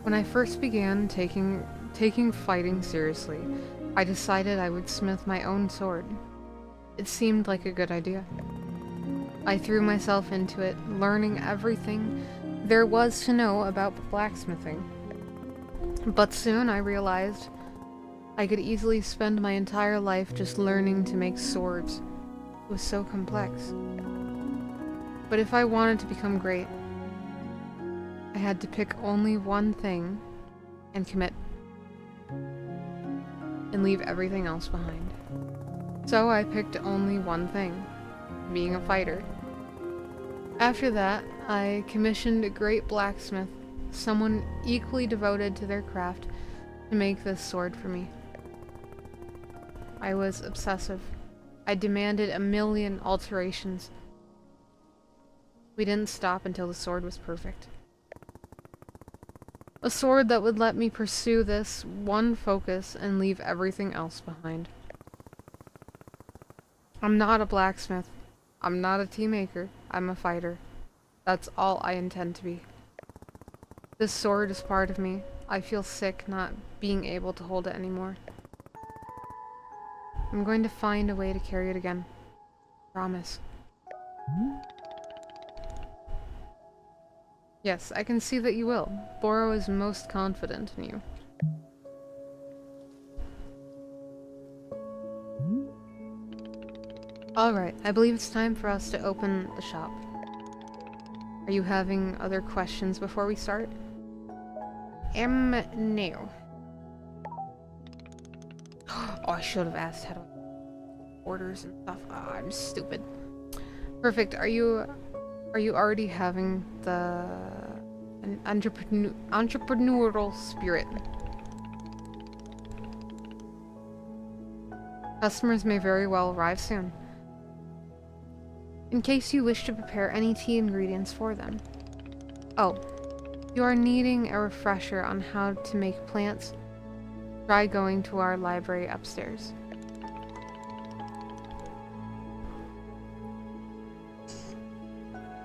When I first began taking fighting seriously, I decided I would smith my own sword. It seemed like a good idea. I threw myself into it, learning everything there was to know about blacksmithing. But soon I realized I could easily spend my entire life just learning to make swords. It was so complex. But if I wanted to become great, I had to pick only one thing and commit and leave everything else behind. So I picked only one thing, being a fighter. After that, I commissioned a great blacksmith, someone equally devoted to their craft, to make this sword for me. I was obsessive. I demanded 1,000,000 alterations. We didn't stop until the sword was perfect. A sword that would let me pursue this one focus and leave everything else behind. I'm not a blacksmith. I'm not a tea maker. I'm a fighter. That's all I intend to be. This sword is part of me. I feel sick not being able to hold it anymore. I'm going to find a way to carry it again. Promise. Yes, I can see that you will. Boro is most confident in you. Alright, I believe it's time for us to open the shop. Are you having other questions before we start? No. Oh, I should have asked how to orders and stuff. Oh, I'm stupid. Perfect. Are you already having an entrepreneurial spirit? Customers may very well arrive soon. In case you wish to prepare any tea ingredients for them. Oh, you are needing a refresher on how to make plants? Try going to our library upstairs.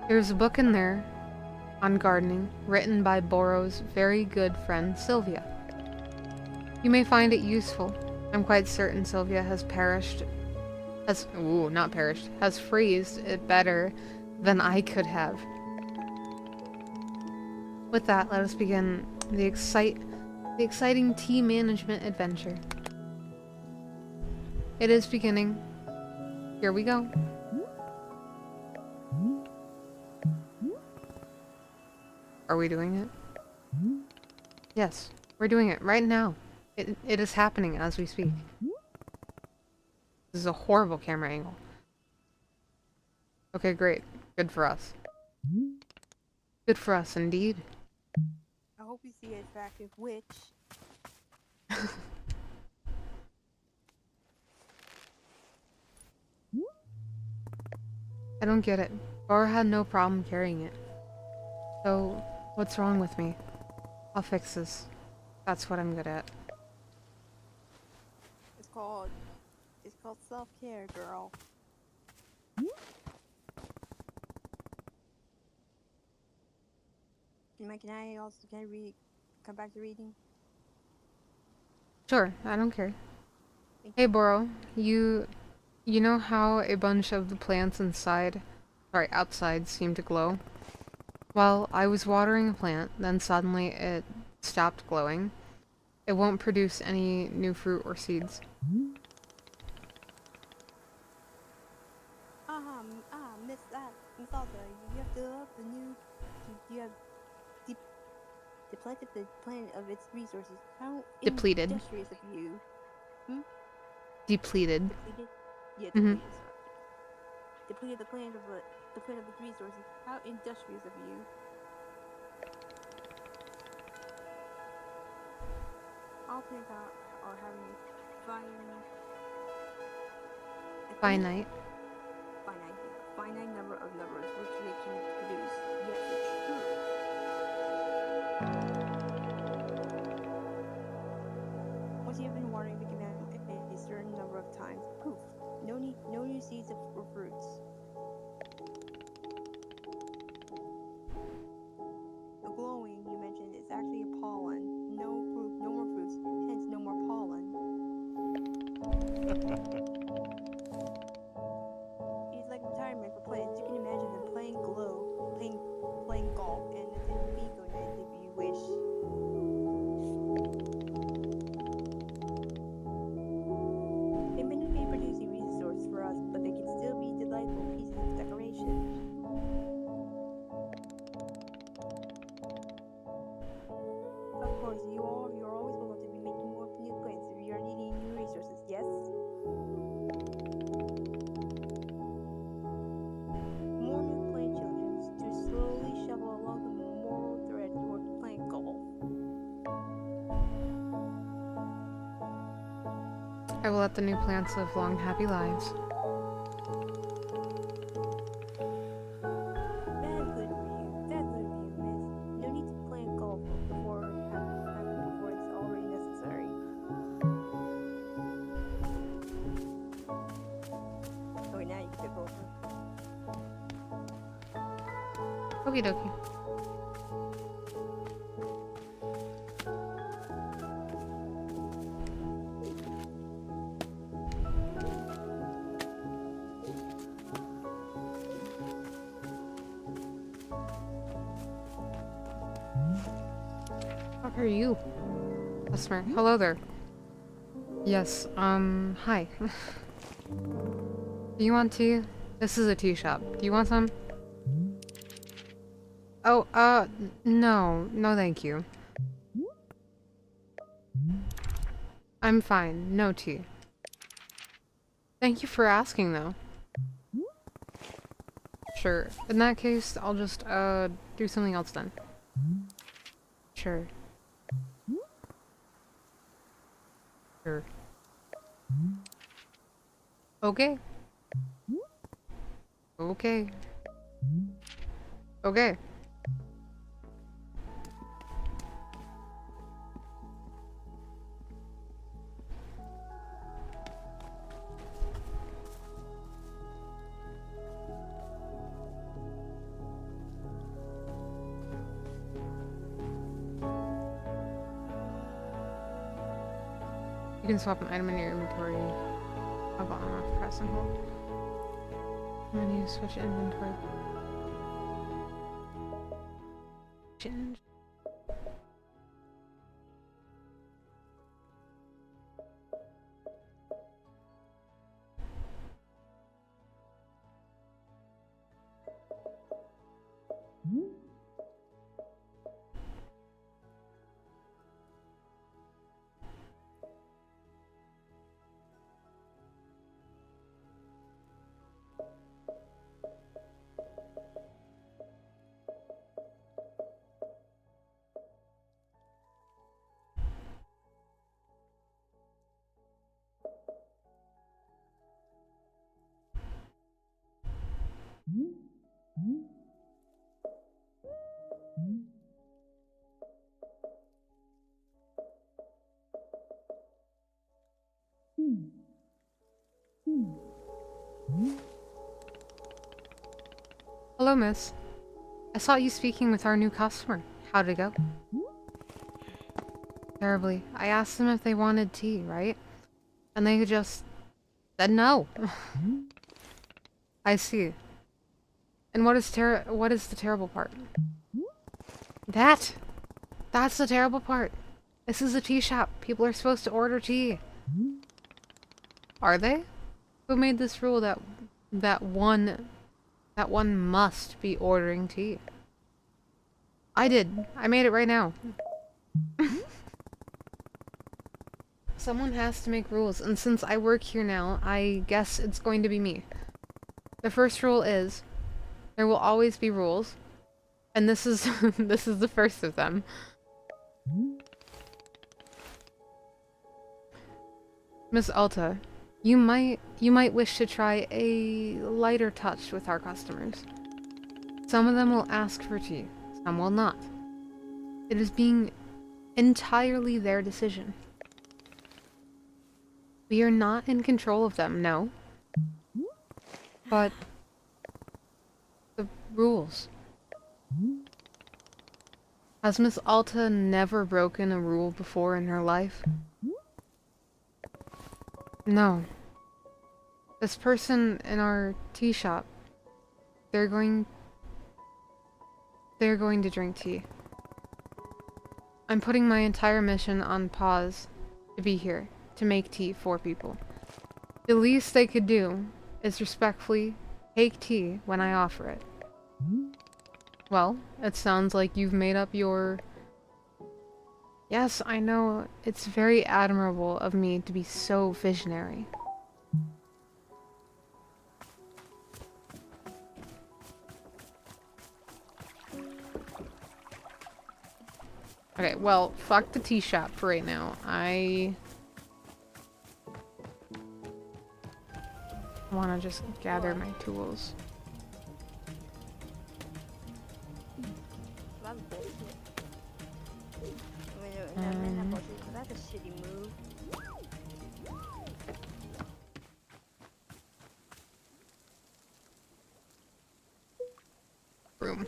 There's a book in there on gardening, written by Boro's very good friend Sylvia. You may find it useful. I'm quite certain Sylvia has phrased it better than I could have. With that, let us begin the exciting tea management adventure. It is beginning. Here we go. Are we doing it? Yes, we're doing it right now. It is happening as we speak. This is a horrible camera angle. Okay, great. Good for us. Good for us, indeed. I hope you see an attractive witch. I don't get it. Bora had no problem carrying it. So, what's wrong with me? I'll fix this. That's what I'm good at. It's called self-care, girl. Can I also read? Come back to reading. Sure, I don't care. Thank Hey, Boro, you know how a bunch of the plants outside seem to glow? Well, I was watering a plant, then suddenly it stopped glowing. It won't produce any new fruit or seeds. Miss Alta, you have to love the new. You have depleted the planet of its resources. How Depleted. industrious of you. Depleted. Depleted? Yeah, Mhm. depleted, sorry. Depleted the planet of its resources. How industrious of you. All plants are having a Finite. finite number of numbers which they can produce. Yes, it's true. Once you have been watering the command a certain number of times, poof, no new seeds or fruits. The glowing you mentioned is actually a pollen. No more fruits, hence no more pollen. It's like retirement for plants. You can imagine them playing golf, and attending bingo nights if you wish. They may not be producing resources for us, but they can still be delightful pieces of decoration. Of course, you're always welcome to be making more new plants if you are needing new resources. Yes. More new plant children to slowly shovel along the moral thread toward playing golf. I will let the new plants live long, happy lives. That's good for you. That's good for you, miss. No need to play golf before it's already necessary. Okay, now you can take over. Okie dokie. What are you? Customer. Hello there. Yes, hi. Do you want tea? This is a tea shop. Do you want some? Oh, no. No, thank you. I'm fine. No tea. Thank you for asking, though. Sure. In that case, I'll just, do something else then. Sure. Sure. Okay. Okay. Okay. You can swap an item in your inventory. Up on off, press and hold. Menu, switch inventory. Change. Hello, miss. I saw you speaking with our new customer. How'd it go? Terribly. I asked them if they wanted tea, right? And they just said no. I see. And what is the terrible part? That's the terrible part. This is a tea shop. People are supposed to order tea. Are they? Who made this rule that one must be ordering tea? I did. I made it right now. Someone has to make rules, and since I work here now, I guess it's going to be me. The first rule is there will always be rules, and this is this is the first of them. Miss Alta, you might wish to try a lighter touch with our customers. Some of them will ask for tea, some will not. It is being entirely their decision. We are not in control of them, no. But the rules. Has Miss Alta never broken a rule before in her life? No. This person in our tea shop, they're going to drink tea. I'm putting my entire mission on pause to be here, to make tea for people. The least they could do is respectfully take tea when I offer it. Well, it sounds like you've made up your... Yes, I know, it's very admirable of me to be so visionary. Okay, well, fuck the tea shop for right now. I want to just gather my tools. That's bullshit. I mean, not bullshit, but that's a shitty move. Room.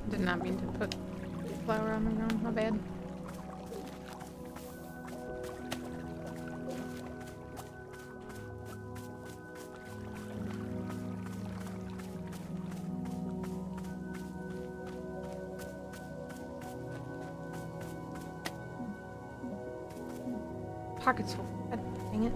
Did not mean to put flour on the ground, my bad. pocket's full. God dang it.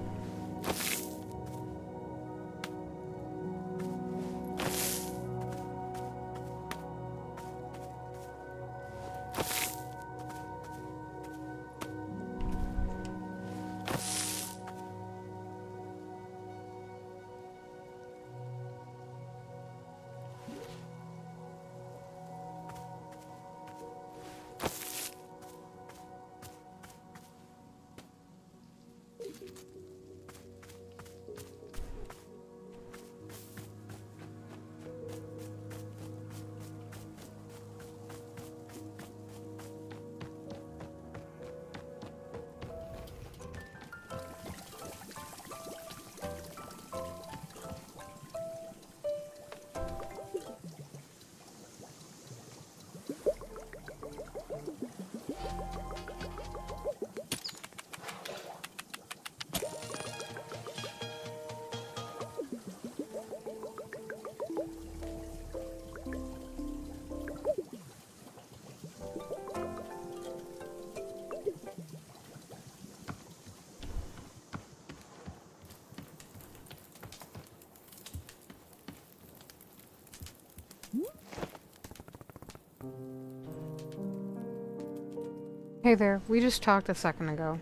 Hey there, we just talked a second ago.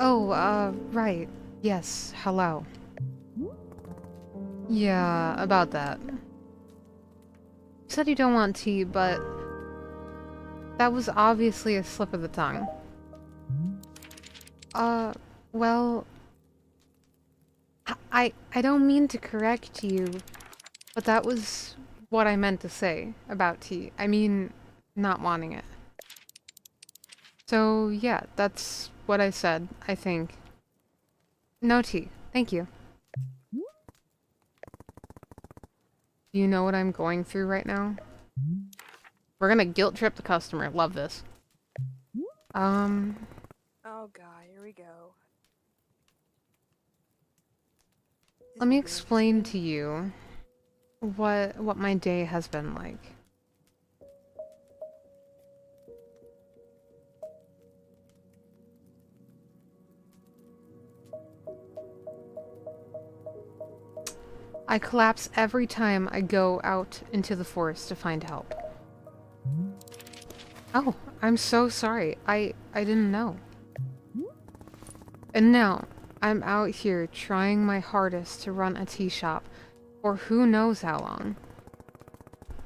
Oh, right. Yes, hello. Yeah, about that. You said you don't want tea, but that was obviously a slip of the tongue. Well, I don't mean to correct you, but that was what I meant to say about tea. I mean, not wanting it. So, yeah, that's what I said, I think. No tea. Thank you. Do you know what I'm going through right now? We're gonna guilt trip the customer. Love this. Oh god, here we go. Let me explain to you what my day has been like. I collapse every time I go out into the forest to find help. Oh, I'm so sorry. I didn't know. And now, I'm out here trying my hardest to run a tea shop for who knows how long.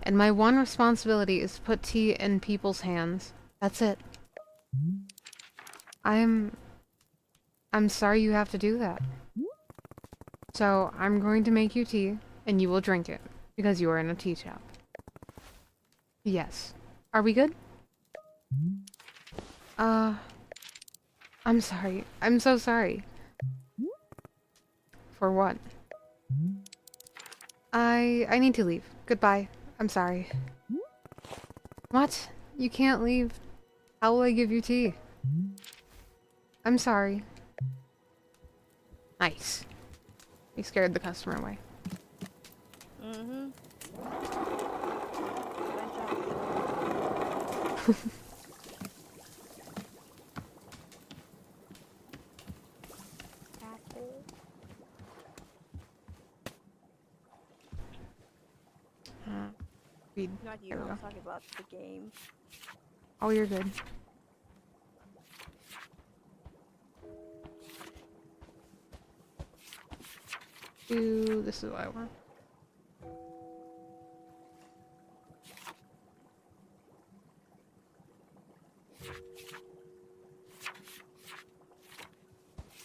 And my one responsibility is to put tea in people's hands. That's it. I'm sorry you have to do that. So, I'm going to make you tea, and you will drink it, because you are in a tea shop. Yes. Are we good? I'm sorry. I'm so sorry. For what? I need to leave. Goodbye. I'm sorry. What? You can't leave. How will I give you tea? I'm sorry. Nice. You scared the customer away. Mm-hmm. Asshole. Not you, I was talking about the game. Oh, you're good. Ooh, this is what I want.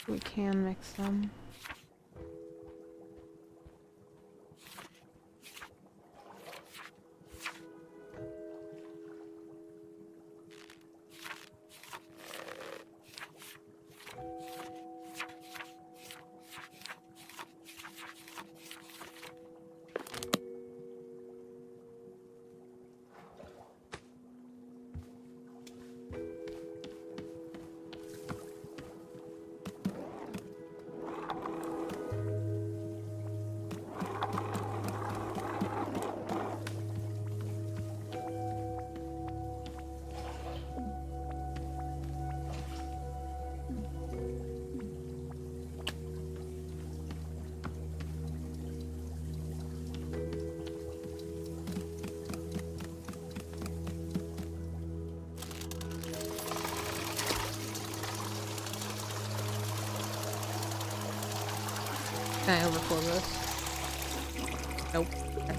We can mix them. Can I overflow this? Nope. Okay.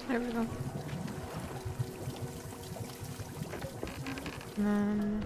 There we go. And then...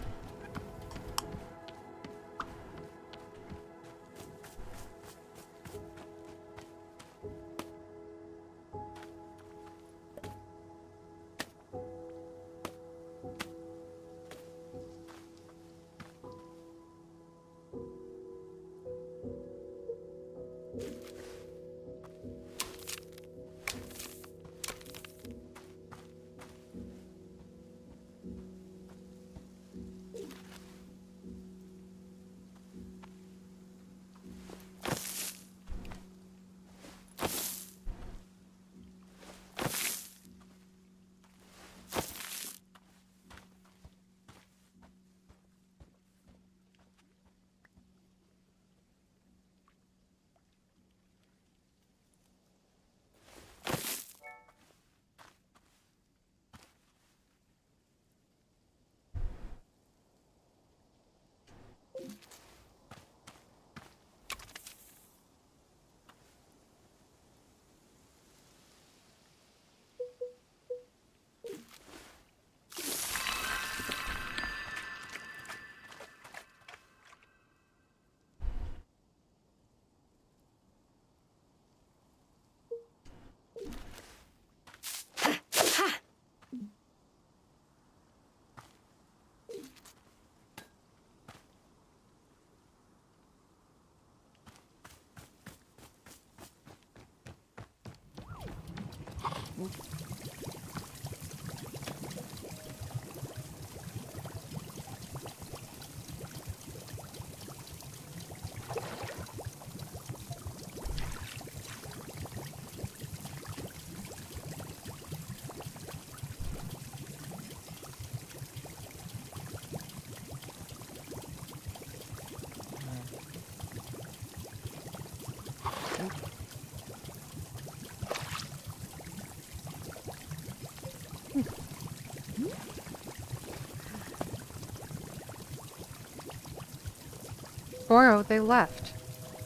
Oro, they left.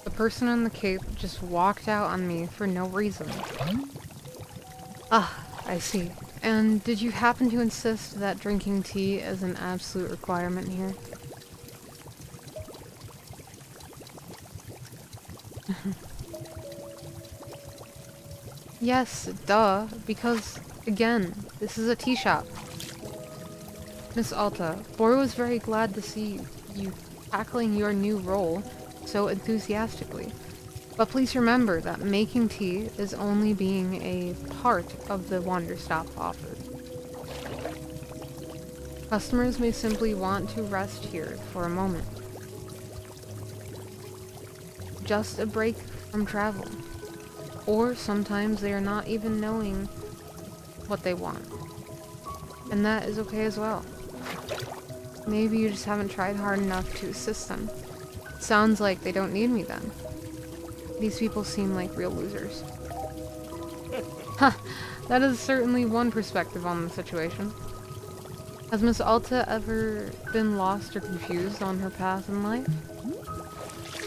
The person in the cape just walked out on me for no reason. Ah, I see. And did you happen to insist that drinking tea is an absolute requirement here? Yes, duh, because, again, this is a tea shop. Miss Alta, Bora was very glad to see you tackling your new role so enthusiastically. But please remember that making tea is only being a part of the Wanderstop offer. Customers may simply want to rest here for a moment. Just a break from travel. Or sometimes they are not even knowing what they want. And that is okay as well. Maybe you just haven't tried hard enough to assist them. Sounds like they don't need me then. These people seem like real losers. Huh, that is certainly one perspective on the situation. Has Miss Alta ever been lost or confused on her path in life?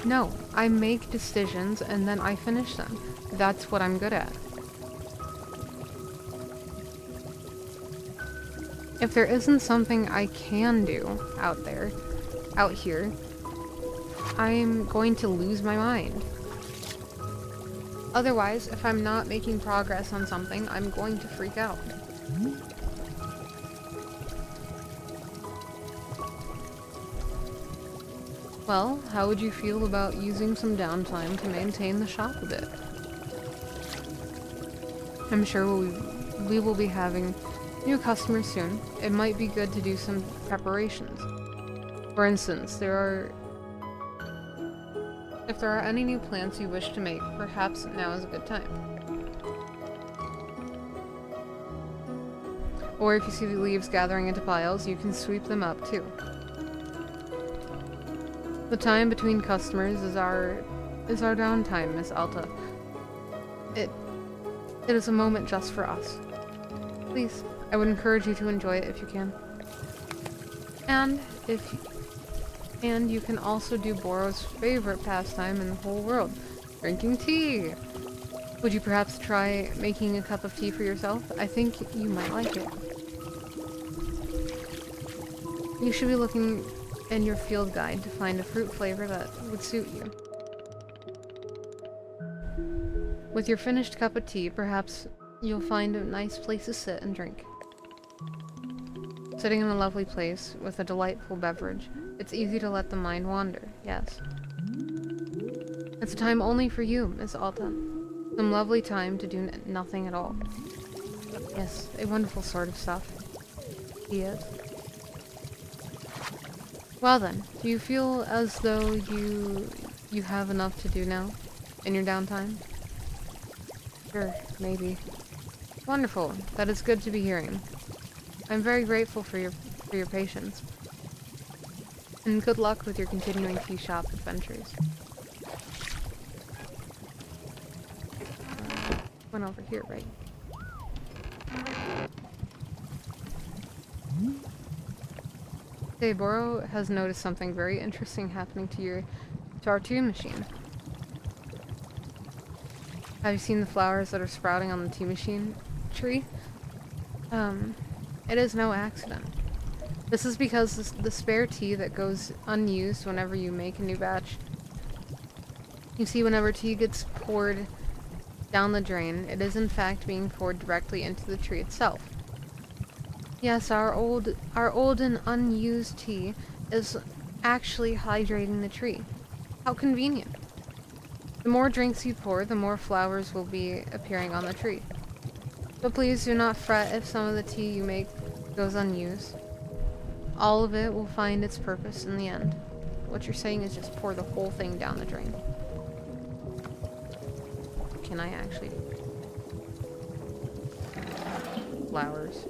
No, I make decisions and then I finish them. That's what I'm good at. If there isn't something I can do out here, I'm going to lose my mind. Otherwise, if I'm not making progress on something, I'm going to freak out. Well, how would you feel about using some downtime to maintain the shop a bit? I'm sure we will be having new customers soon. It might be good to do some preparations. For instance, if there are any new plants you wish to make, perhaps now is a good time. Or if you see the leaves gathering into piles, you can sweep them up too. The time between customers is our downtime, Miss Alta. It is a moment just for us. Please, I would encourage you to enjoy it if you can. And you can also do Boro's favorite pastime in the whole world, drinking tea. Would you perhaps try making a cup of tea for yourself? I think you might like it. You should be looking in your field guide to find a fruit flavor that would suit you. With your finished cup of tea, perhaps you'll find a nice place to sit and drink. Sitting in a lovely place with a delightful beverage, it's easy to let the mind wander, yes. It's a time only for you, Miss Alta. Some lovely time to do nothing at all. Yes, a wonderful sort of stuff. He is. Well then, do you feel as though you have enough to do now, in your downtime? Sure, maybe. Wonderful, that is good to be hearing. I'm very grateful for your patience. And good luck with your continuing tea shop adventures. Went over here, right? Hey, Boro has noticed something very interesting happening to our tea machine. Have you seen the flowers that are sprouting on the tea machine tree? It is no accident. This is because the spare tea that goes unused whenever you make a new batch. You see, whenever tea gets poured down the drain, it is in fact being poured directly into the tree itself. Yes, our old and unused tea is actually hydrating the tree. How convenient. The more drinks you pour, the more flowers will be appearing on the tree. But please do not fret if some of the tea you make goes unused. All of it will find its purpose in the end. What you're saying is just pour the whole thing down the drain. Can I actually? Flowers.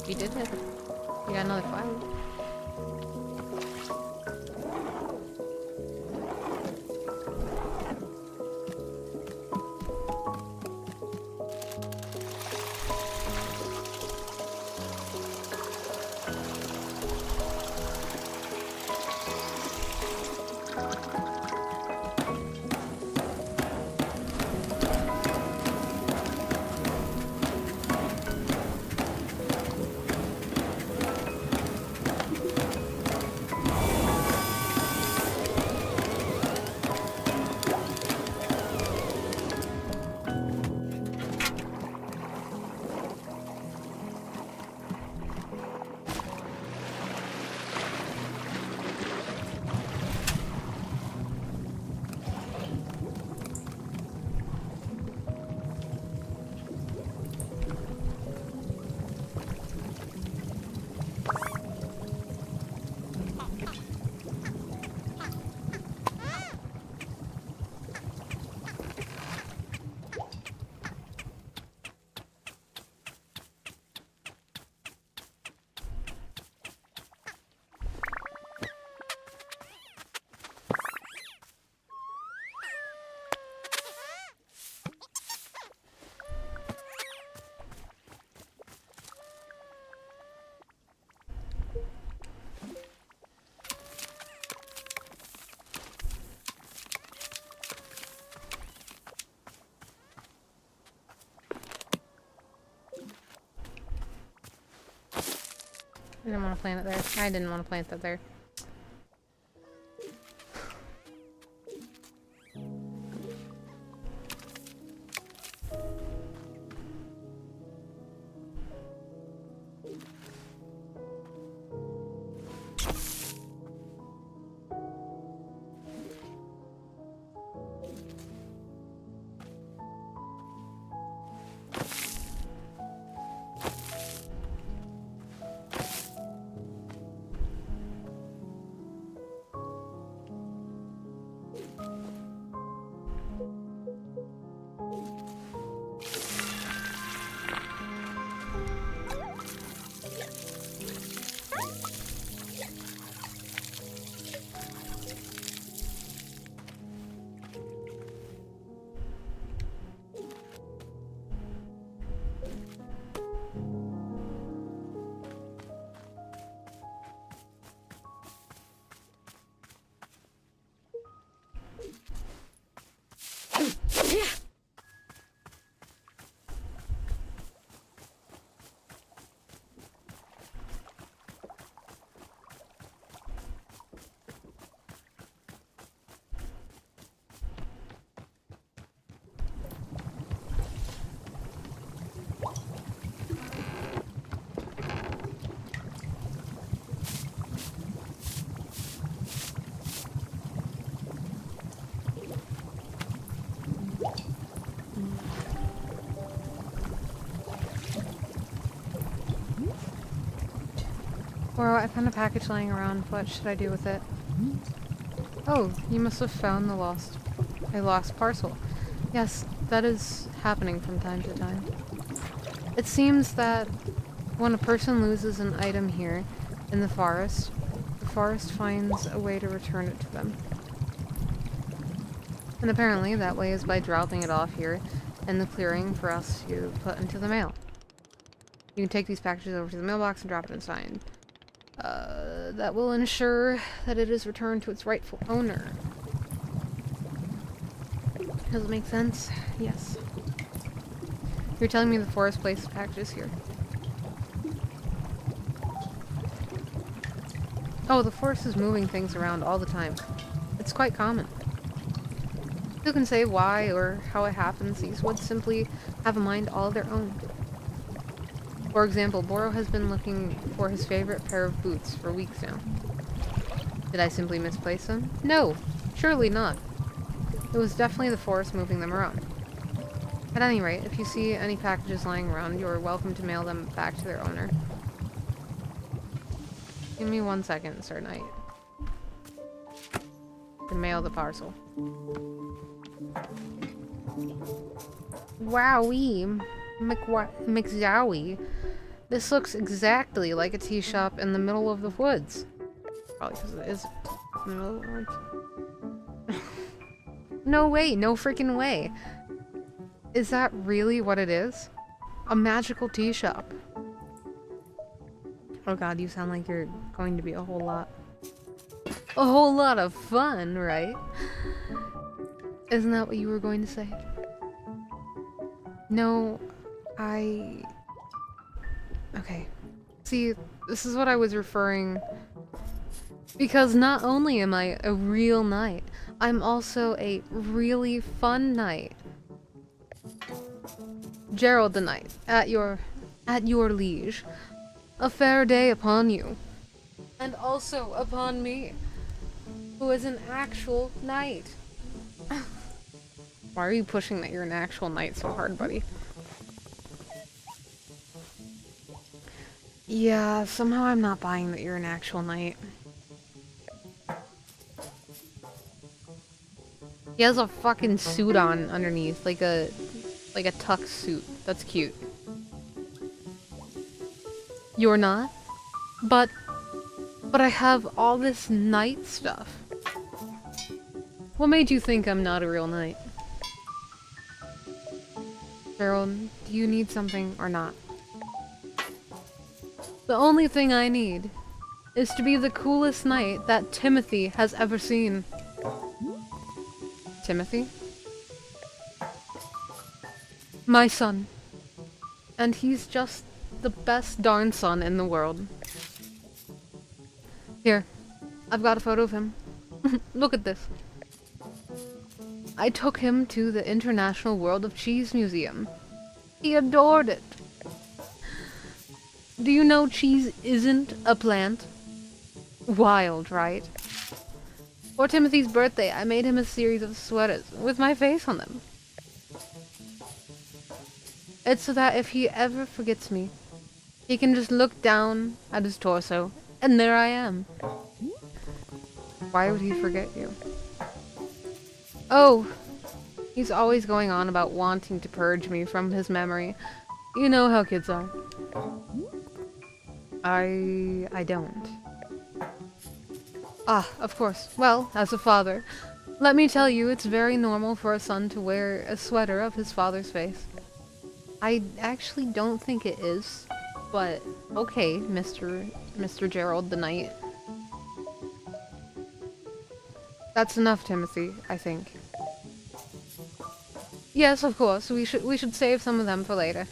You did it. You got another flower. didn't want to plant it there. I didn't want to plant that there. Well, I found a package lying around. What should I do with it? Oh, you must have found a lost parcel. Yes, that is happening from time to time. It seems that when a person loses an item here in the forest finds a way to return it to them. And apparently that way is by dropping it off here in the clearing for us to put into the mail. You can take these packages over to the mailbox and drop it inside. That will ensure that it is returned to its rightful owner. Does it make sense? Yes. You're telling me the forest places packages here. Oh, the forest is moving things around all the time. It's quite common. Who can say why or how it happens? These woods simply have a mind all of their own. For example, Boro has been looking for his favorite pair of boots for weeks now. Did I simply misplace them? No, surely not. It was definitely the forest moving them around. At any rate, if you see any packages lying around, you are welcome to mail them back to their owner. Give me 1 second, Sir Knight. To mail the parcel. Wowee. McZowie. This looks exactly like a tea shop in the middle of the woods. Probably because it is in the middle of the woods. No way, no freaking way. Is that really what it is? A magical tea shop. Oh god, you sound like you're going to be a whole lot of fun, right? Isn't that what you were going to say? No, okay. See, this is what I was referring... Because not only am I a real knight, I'm also a really fun knight. Gerald the Knight, at your liege. A fair day upon you. And also upon me, who is an actual knight. Why are you pushing that you're an actual knight so hard, buddy? Yeah, somehow I'm not buying that you're an actual knight. He has a fucking suit on underneath, like a tux suit. That's cute. You're not? But I have all this knight stuff. What made you think I'm not a real knight? Gerald, do you need something or not? The only thing I need is to be the coolest knight that Timothy has ever seen. Timothy? My son. And he's just the best darn son in the world. Here, I've got a photo of him. Look at this. I took him to the International World of Cheese Museum. He adored it. Do you know cheese isn't a plant? Wild, right? For Timothy's birthday, I made him a series of sweaters with my face on them. It's so that if he ever forgets me, he can just look down at his torso, and there I am. Why would he forget you? Oh, he's always going on about wanting to purge me from his memory. You know how kids are. I don't. Ah, of course. Well, as a father, let me tell you, it's very normal for a son to wear a sweater of his father's face. I actually don't think it is, but okay, Mr. Gerald the Knight. That's enough, Timothy, I think. Yes, of course. We should save some of them for later.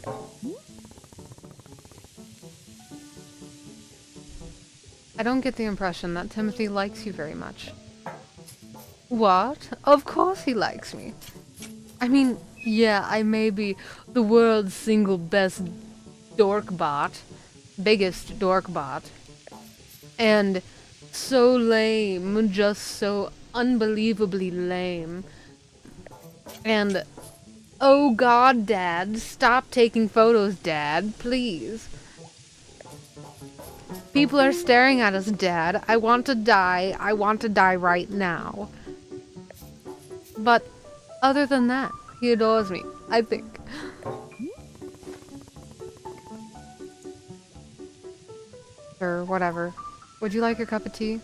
I don't get the impression that Timothy likes you very much. What? Of course he likes me. I mean, yeah, I may be the world's single best dorkbot. Biggest dorkbot. And so lame, just so unbelievably lame. And, oh god, Dad, stop taking photos, Dad, please. People are staring at us, Dad. I want to die. I want to die right now. But other than that, he adores me, I think. Sure, whatever. Would you like a cup of tea?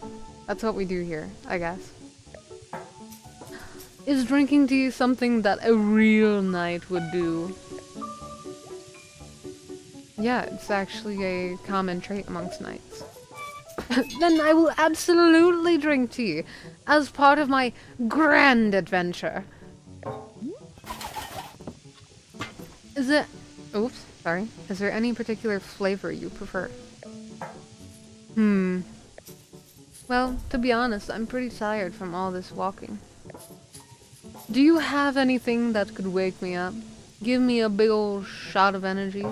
That's what we do here, I guess. Is drinking tea something that a real knight would do? Yeah, it's actually a common trait amongst knights. Then I will absolutely drink tea as part of my grand adventure. Is it... Oops, sorry. Is there any particular flavor you prefer? Well, to be honest, I'm pretty tired from all this walking. Do you have anything that could wake me up? Give me a big old shot of energy?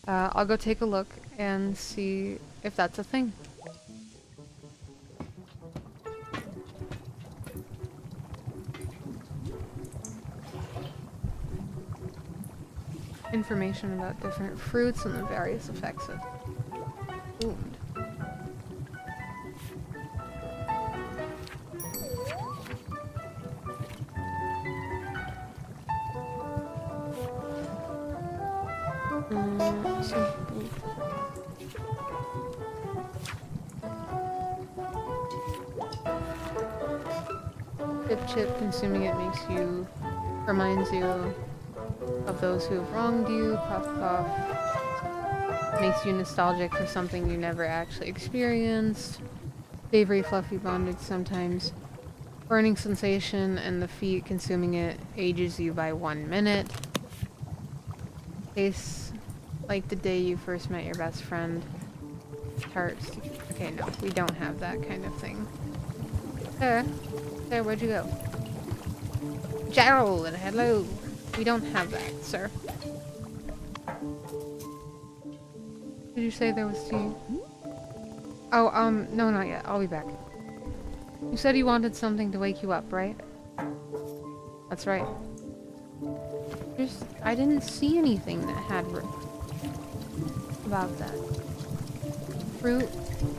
I'll go take a look and see if that's a thing. Information about different fruits and the various effects of wound. Chip, consuming it reminds you of those who have wronged you. Puff puff makes you nostalgic for something you never actually experienced. Savory, fluffy bondage sometimes. Burning sensation and the feet consuming it ages you by 1 minute. Tastes like the day you first met your best friend. Tarts. Okay, no, we don't have that kind of thing. There, where'd you go? Gerald, hello. We don't have that, sir. Did you say there was tea? Oh, no, not yet. I'll be back. You said you wanted something to wake you up, right? That's right. I didn't see anything that had about that. Fruit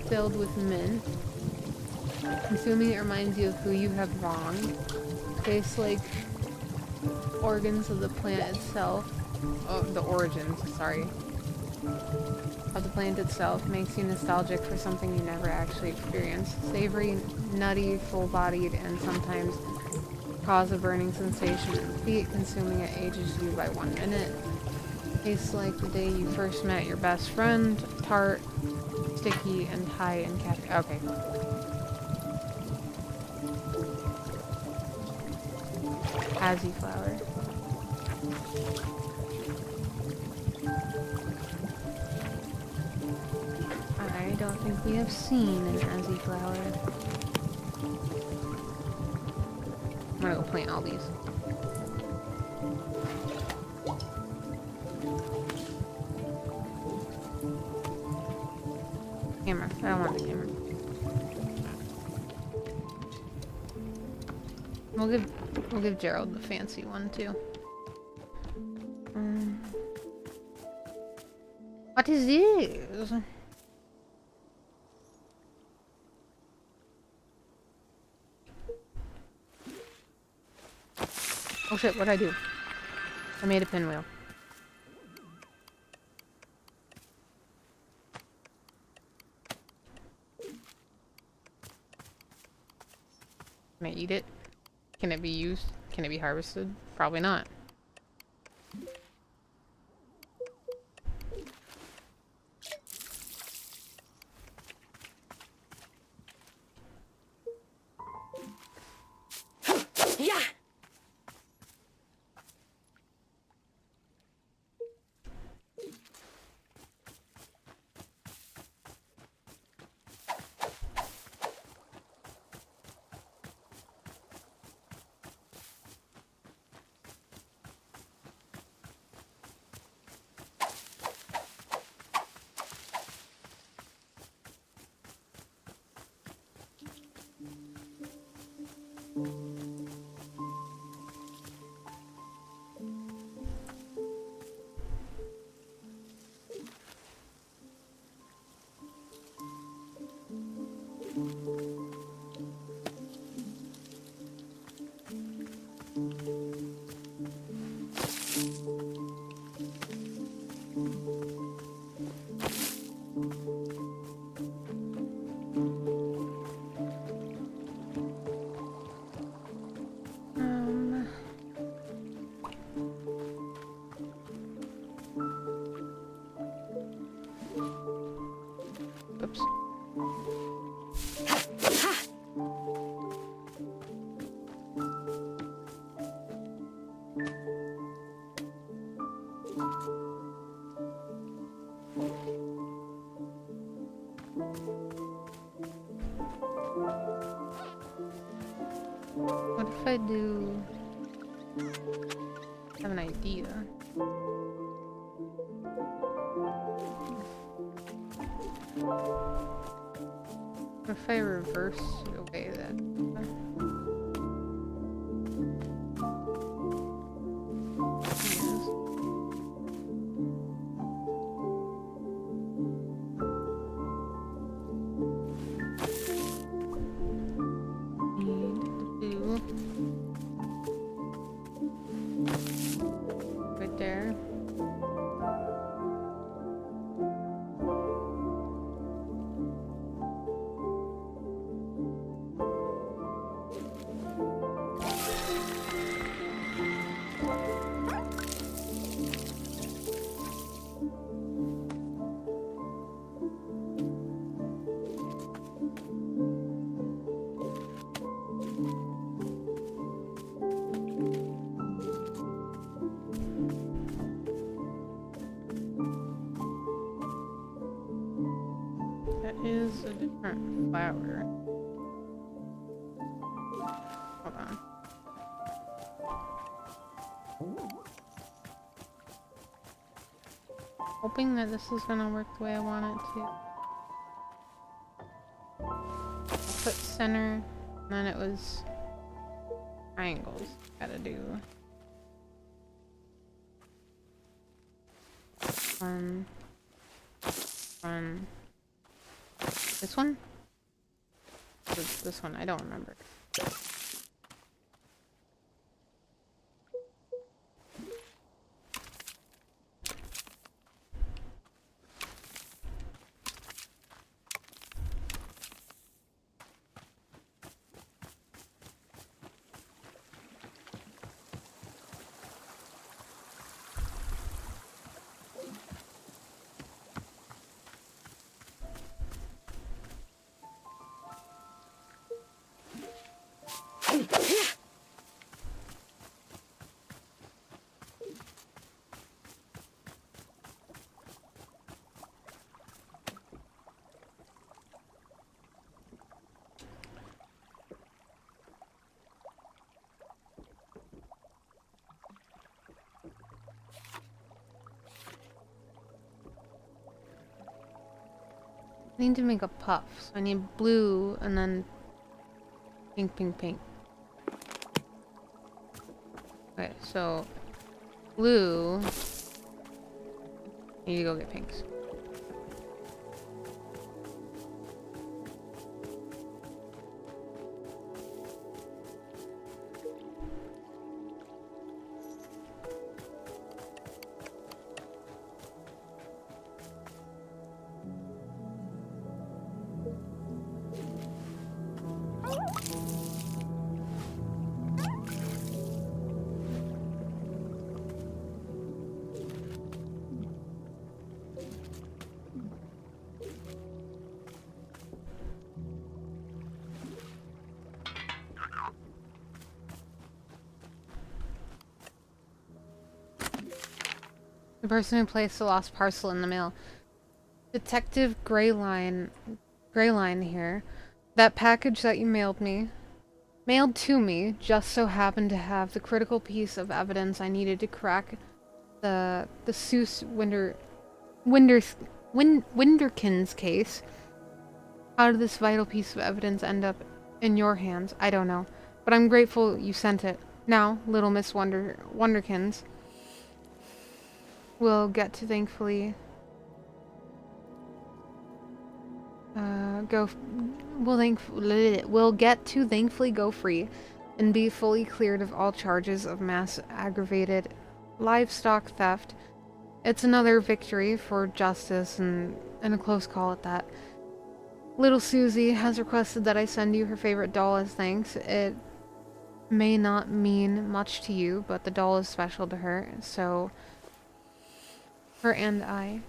filled with mint. Consuming it reminds you of who you have wronged. Tastes like organs of the plant itself. Oh, the origins, sorry. Of the plant itself. Makes you nostalgic for something you never actually experienced. Savory, nutty, full-bodied, and sometimes cause a burning sensation in the feet. Consuming it ages you by 1 minute. Tastes like the day you first met your best friend. Tart, sticky, and high in caffeine. Okay. Azzy flower. I don't think we have seen an Azzy flower. I'm gonna go plant all these. Camera. I don't want the camera. We'll give Gerald the fancy one too. What is this? Oh shit, what'd I do? I made a pinwheel. Can I eat it? Can it be used? Can it be harvested? Probably not. Yeah. Oops. What if I do... I have an idea. What if I reverse the way that... right there. That is a different flower. Hold on. Hoping that this is gonna work the way I want it to. Put center, and then it was triangles. Gotta do one. This one? This one, I don't remember. I need to make a puff, so I need blue and then pink, pink, pink. Okay, so blue. I need to go get pinks. The person who placed the lost parcel in the mail. Detective Greyline here. That package that you mailed to me, just so happened to have the critical piece of evidence I needed to crack the Seuss Winderkins case. How did this vital piece of evidence end up in your hands? I don't know, but I'm grateful you sent it. Now, little Miss Wonderkins, we'll get to thankfully we'll get to thankfully go free and be fully cleared of all charges of mass aggravated livestock theft. It's another victory for justice and a close call at that. Little Susie has requested that I send you her favorite doll as thanks. It may not mean much to you, but the doll is special to her, so her and I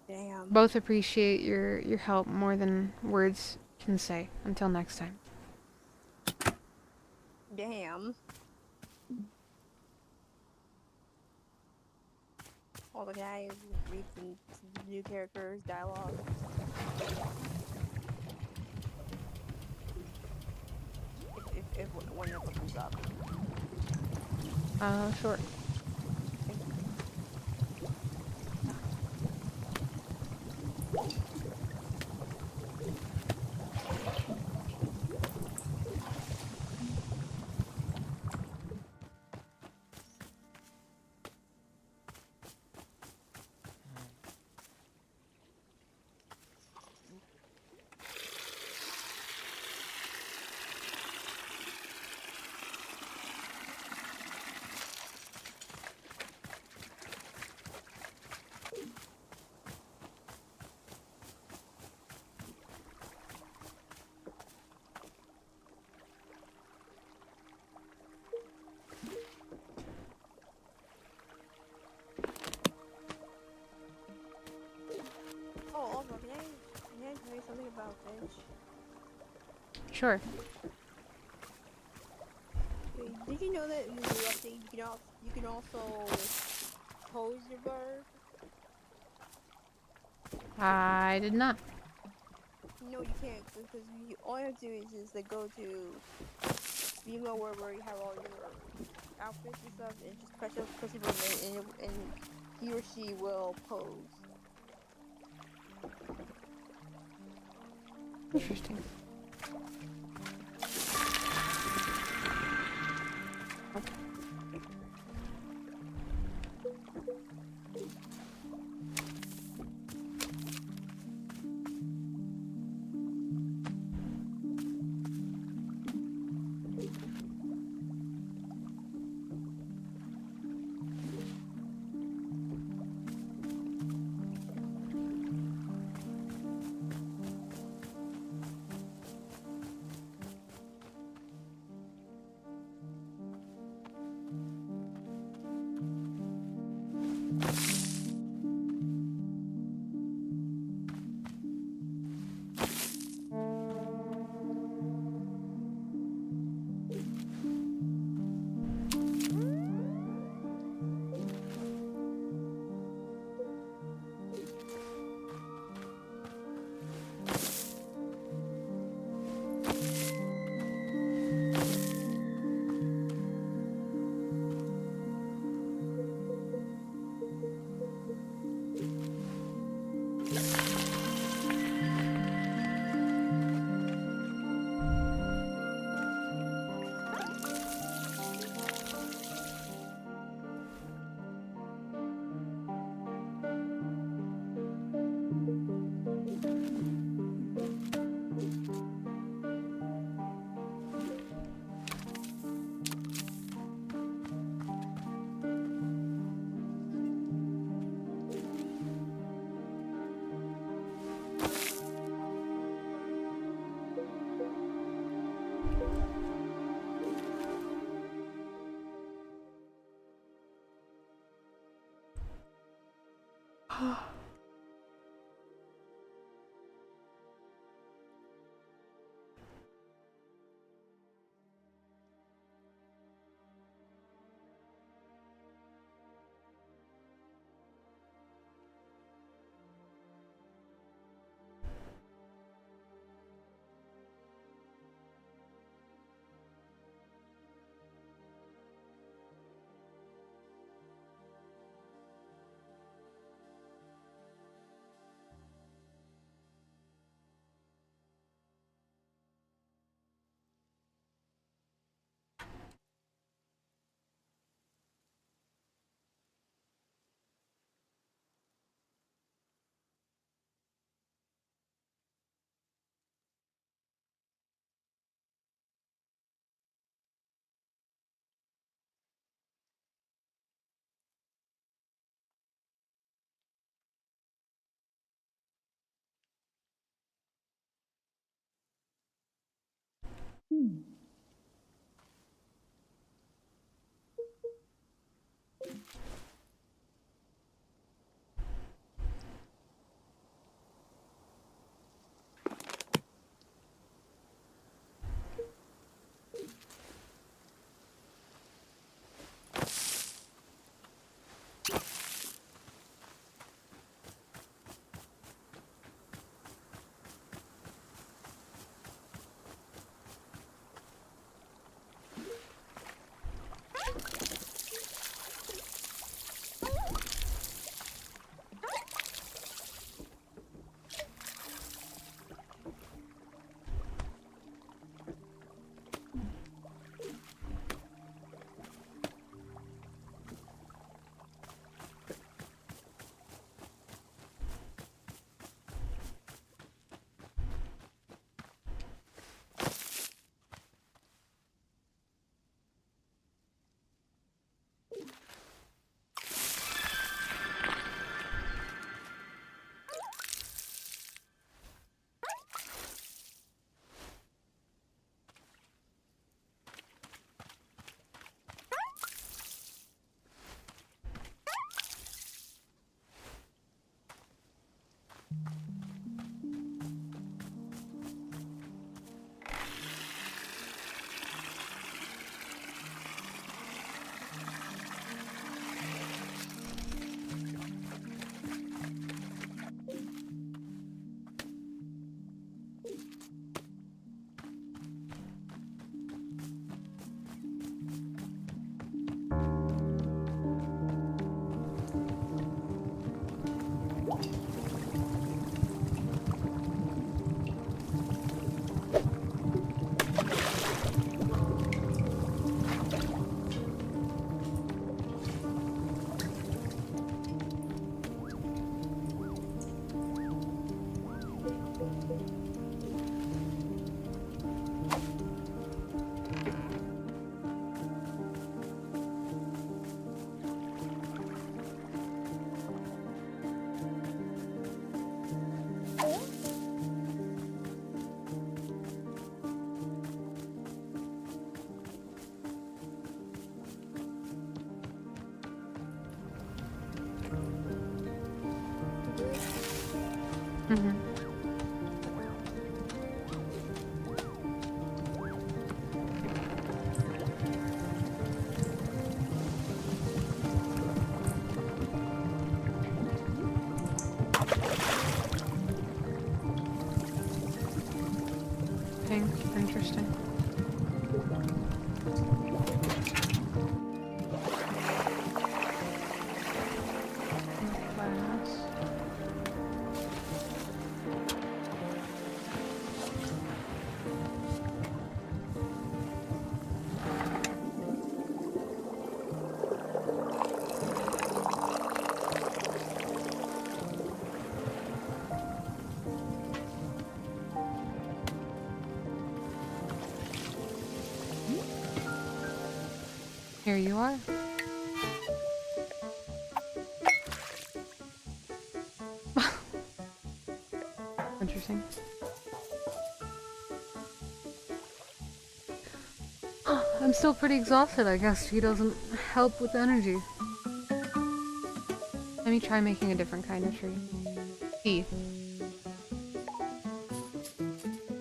Damn. both appreciate your help more than words can say. Until next time. Damn. All the guys read some new characters, dialogue. If one of them comes up. Sure. Oh, also, can I tell you something about Finch? Sure. Did you know that in the new update you can also pose your bird? I did not. No, you can't, because all you have to do is like go to Vimo where you have all your outfits and stuff, and just press your button, and he or she will pose. Interesting. Mm-hmm. Pink, interesting. Glass. Here you are. Interesting. I'm still pretty exhausted, I guess. She doesn't help with energy. Let me try making a different kind of tree. Tea.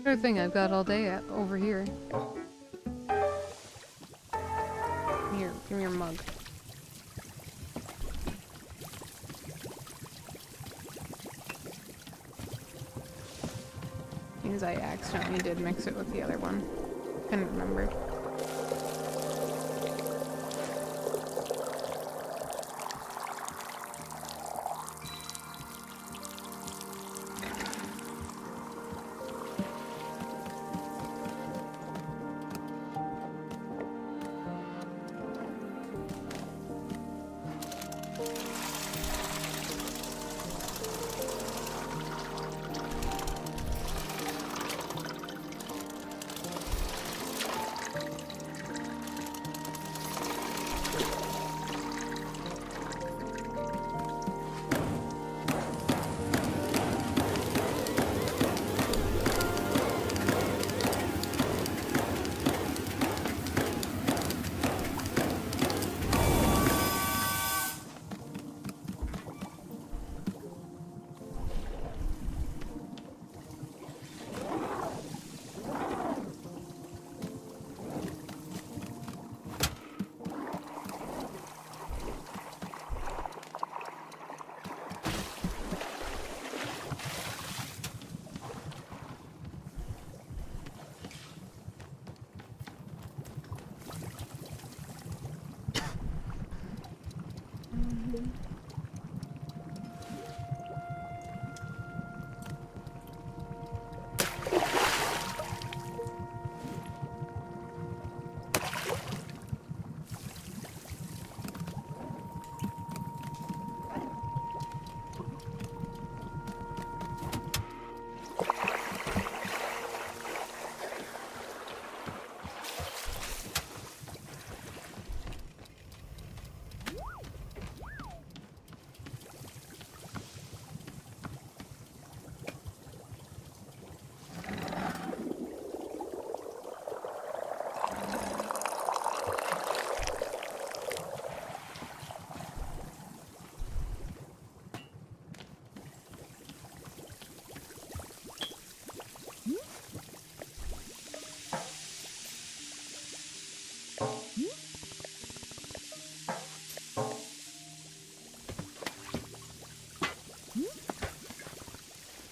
Sure thing, I've got all day over here. Here, give me your mug. Means I accidentally did mix it with the other one. Couldn't remember.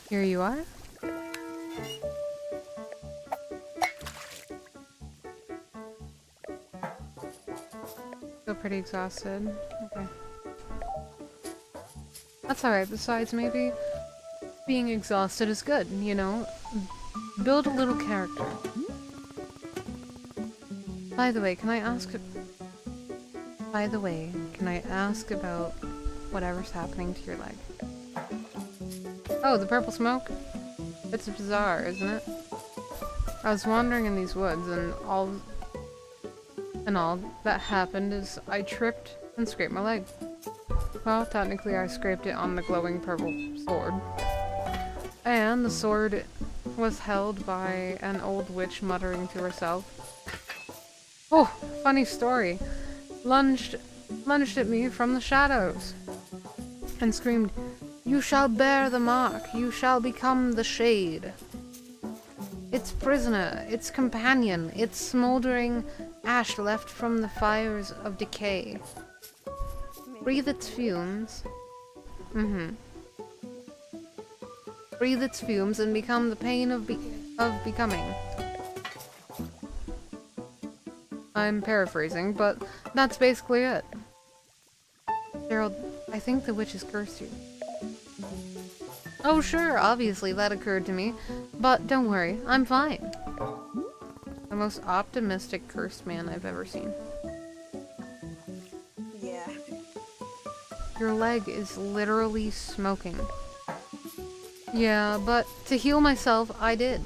Here you are. Feel pretty exhausted. Okay. That's alright. Besides, maybe being exhausted is good, you know? Build a little character. By the way, can I ask about whatever's happening to your leg? Oh, the purple smoke? It's bizarre, isn't it? I was wandering in these woods and all that happened is I tripped and scraped my leg. Well, technically I scraped it on the glowing purple sword. And the sword was held by an old witch muttering to herself. Oh, funny story. Lunged at me from the shadows and screamed, "You shall bear the mark, you shall become the shade. Its prisoner, its companion, its smoldering ash left from the fires of decay. Breathe its fumes. Breathe its fumes and become the pain of becoming." I'm paraphrasing, but that's basically it. Gerald, I think the witch has cursed you. Oh sure, obviously that occurred to me, but don't worry, I'm fine. The most optimistic cursed man I've ever seen. Yeah. Your leg is literally smoking. Yeah, but to heal myself, I did.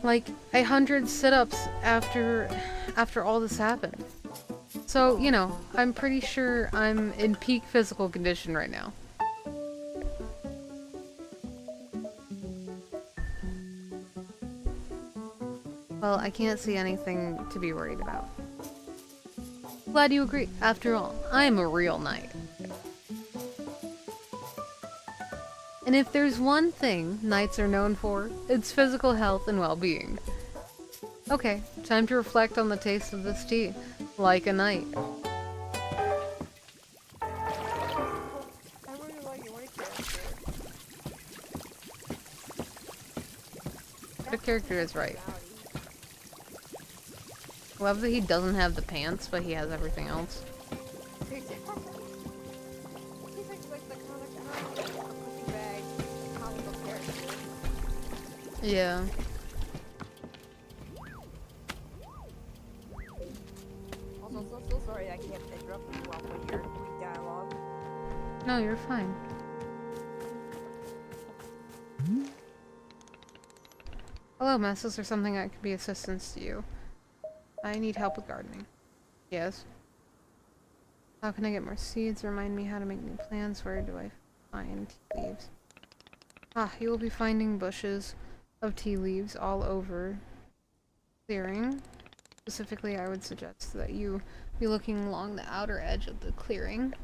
Like 100 sit-ups after all this happened. So, you know, I'm pretty sure I'm in peak physical condition right now. Well, I can't see anything to be worried about. Glad you agree. After all, I am a real knight. And if there's one thing knights are known for, it's physical health and well-being. Okay, time to reflect on the taste of this tea, like a knight. I really like your white character. The character is right. Personality. Love that he doesn't have the pants, but he has everything else. He's like the punching bag comic book character. Yeah. Also, so sorry I can't interrupt you while when you're doing dialogue. No, you're fine. Hello, Mess. Is there something that could be assistance to you? I need help with gardening. Yes. How can I get more seeds? Remind me how to make new plants. Where do I find tea leaves? Ah, you will be finding bushes of tea leaves all over clearing. Specifically, I would suggest that you be looking along the outer edge of the clearing.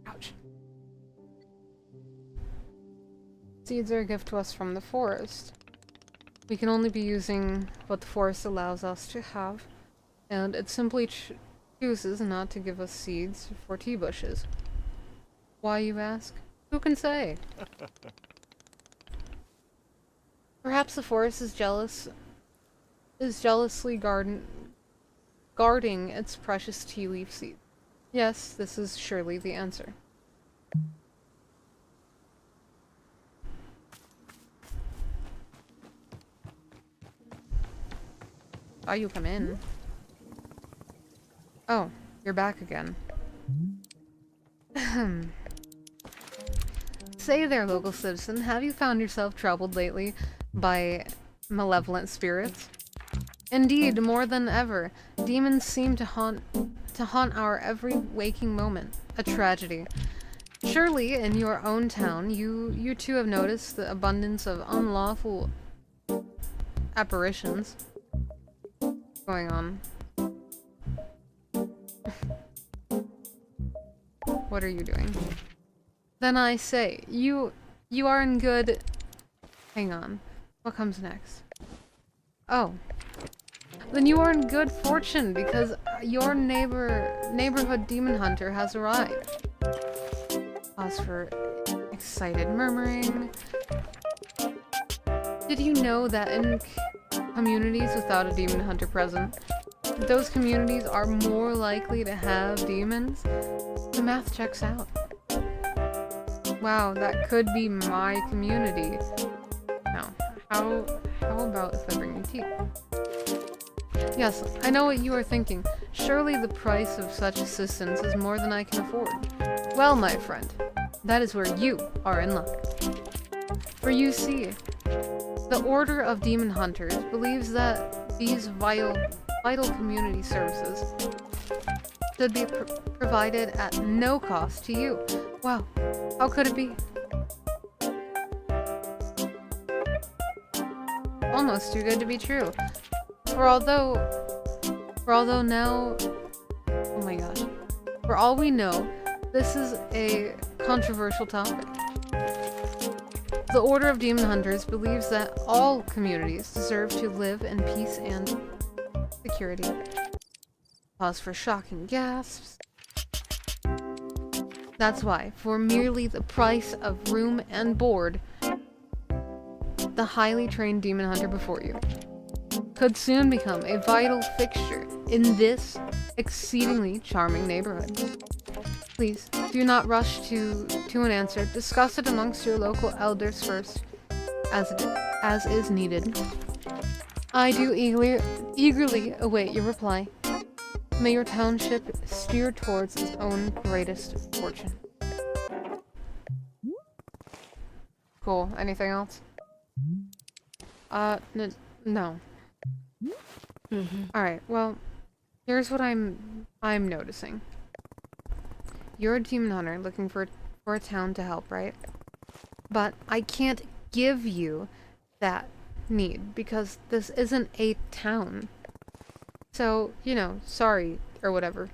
Ouch. Seeds are a gift to us from the forest. We can only be using what the forest allows us to have, and it simply chooses not to give us seeds for tea bushes. Why, you ask? Who can say? Perhaps the forest is jealously guarding its precious tea leaf seed. Yes, this is surely the answer. Saw you come in. Oh, you're back again. Say there, local citizen, have you found yourself troubled lately by malevolent spirits? Indeed, more than ever, demons seem to haunt our every waking moment. A tragedy. Surely, in your own town, you too have noticed the abundance of unlawful apparitions going on. What are you doing? Then I say, you are in good... Hang on. What comes next? Oh. Then you are in good fortune, because your neighborhood demon hunter has arrived. Pause for excited murmuring. Did you know that in communities without a demon hunter present, those communities are more likely to have demons? The math checks out. Wow, that could be my community. Now, how about if I bring you tea? Yes, I know what you are thinking. Surely the price of such assistance is more than I can afford. Well, my friend, that is where you are in luck. For you see, the Order of Demon Hunters believes that these vital community services should be provided at no cost to you. Wow, how could it be? Almost too good to be true. For although now, oh my gosh, for all we know, this is a controversial topic. The Order of Demon Hunters believes that all communities deserve to live in peace and security. Pause for shocking gasps. That's why, for merely the price of room and board, the highly trained demon hunter before you could soon become a vital fixture in this exceedingly charming neighborhood. Please, do not rush to an answer. Discuss it amongst your local elders first, as is needed. I do eagerly await your reply. May your township steer towards its own greatest fortune. Cool. Anything else? No. Alright, well, here's what I'm noticing. you're a demon hunter looking for a town to help, right? But I can't give you that need because this isn't a town. So, you know, sorry or whatever.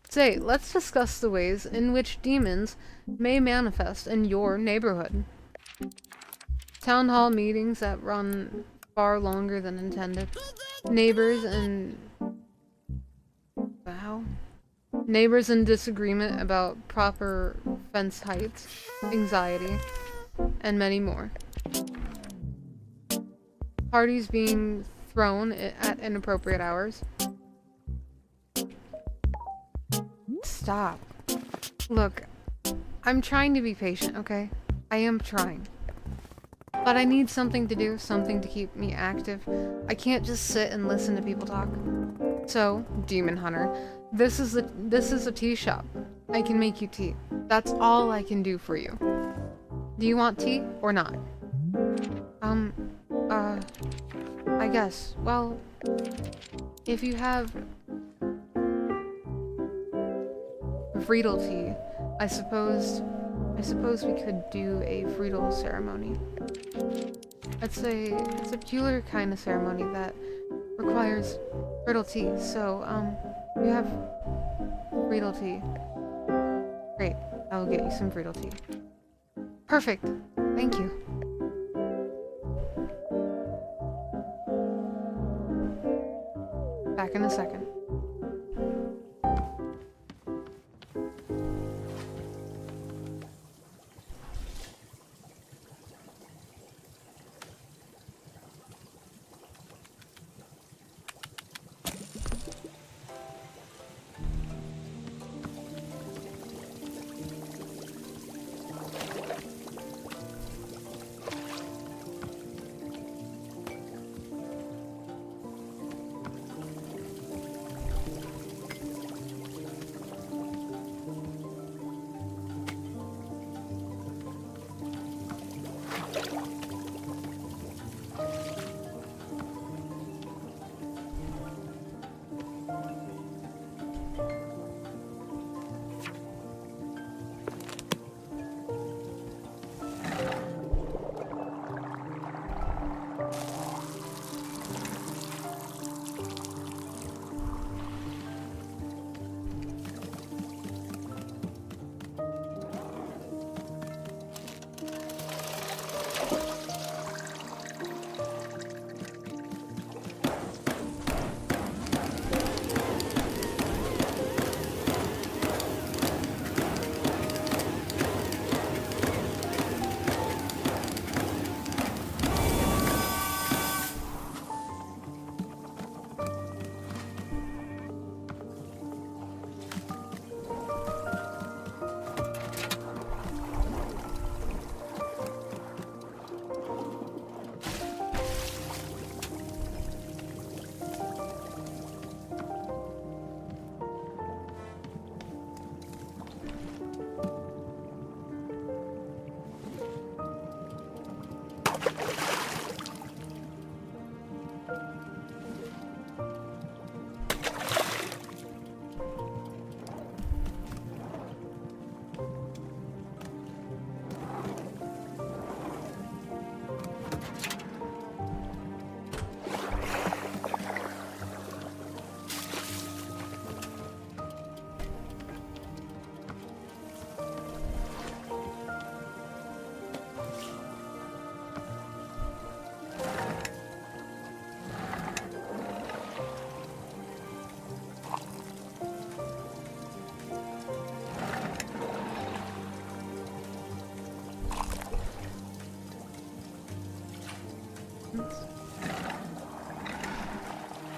Say, let's discuss the ways in which demons may manifest in your neighborhood. Town hall meetings that run far longer than intended. Neighbors and... Wow. Neighbors in disagreement about proper fence heights, anxiety, and many more. Parties being thrown at inappropriate hours. Stop. Look, I'm trying to be patient, okay? I am trying. But I need something to do, something to keep me active. I can't just sit and listen to people talk. So, Demon Hunter, this is a tea shop. I can make you tea. That's all I can do for you. Do you want tea or not? I guess. Well, if you have Friedel tea, I suppose we could do a Friedel ceremony. It's a peculiar kind of ceremony that requires Friedel tea. So, you have Friedel tea. Great. I will get you some Friedel tea. Perfect. Thank you. Back in a second.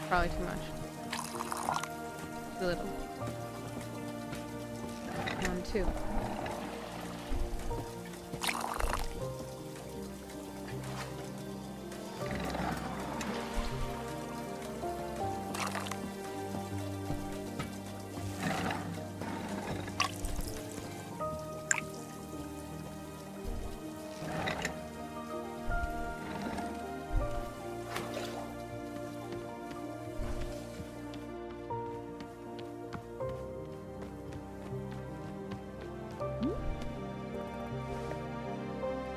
Probably too much. Too little. 1, 2.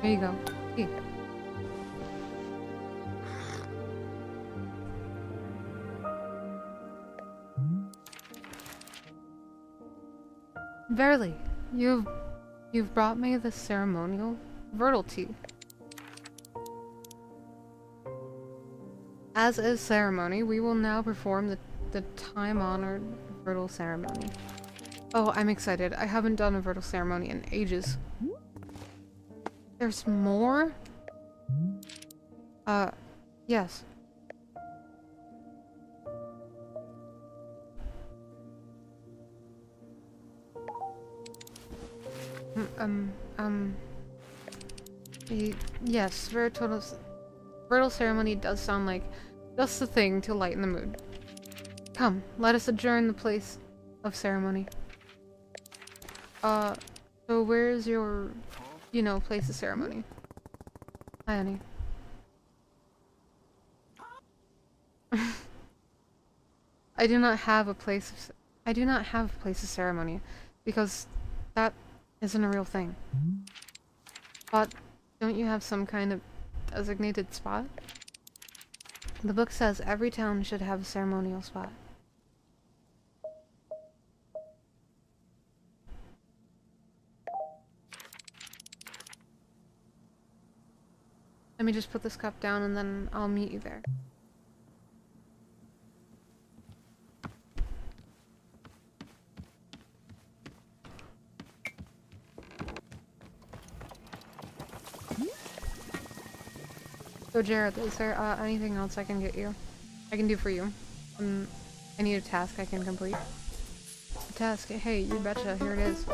There you go. Here. Verily, you've brought me the ceremonial Vertle tea. As a ceremony, we will now perform the time-honored Vertle ceremony. Oh, I'm excited. I haven't done a Vertle ceremony in ages. There's more? Yes. Yes, Vertle ceremony does sound like just the thing to lighten the mood. Come, let us adjourn the place of ceremony. So where's your, place of ceremony? Hi, honey. I do not have a place of ceremony because that isn't a real thing. But don't you have some kind of designated spot? The book says every town should have a ceremonial spot. Let me just put this cup down and then I'll meet you there. So Jared, is there anything else I can do for you? I need a task I can complete. A task? Hey, you betcha, here it is.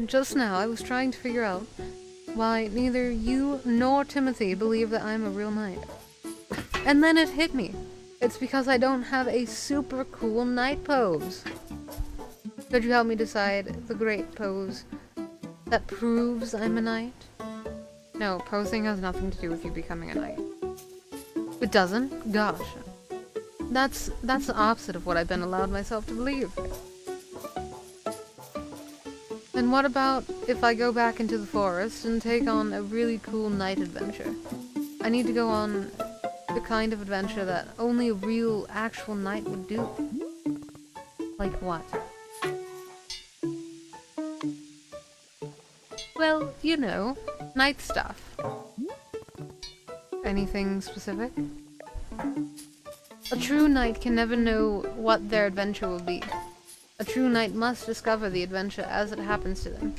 Just now, I was trying to figure out why neither you nor Timothy believe that I'm a real knight. And then it hit me. It's because I don't have a super cool knight pose. Could you help me decide the great pose that proves I'm a knight? No, posing has nothing to do with you becoming a knight. It doesn't? Gosh. That's the opposite of what I've been allowed myself to believe. Then what about if I go back into the forest and take on a really cool night adventure? I need to go on the kind of adventure that only a real, actual knight would do. Like what? Well, knight stuff. Anything specific? A true knight can never know what their adventure will be. A true knight must discover the adventure as it happens to them.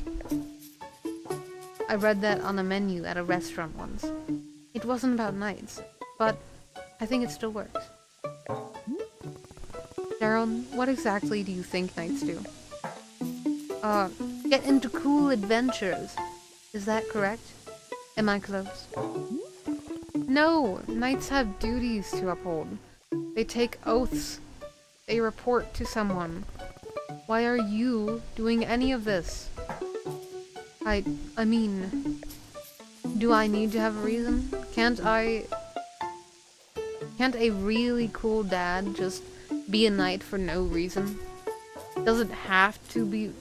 I read that on a menu at a restaurant once. It wasn't about knights, but I think it still works. Daryl, what exactly do you think knights do? Get into cool adventures. Is that correct? Am I close? No! Knights have duties to uphold. They take oaths. They report to someone. Why are you doing any of this? I mean... Do I need to have a reason? Can't a really cool dad just be a knight for no reason? Does it have to be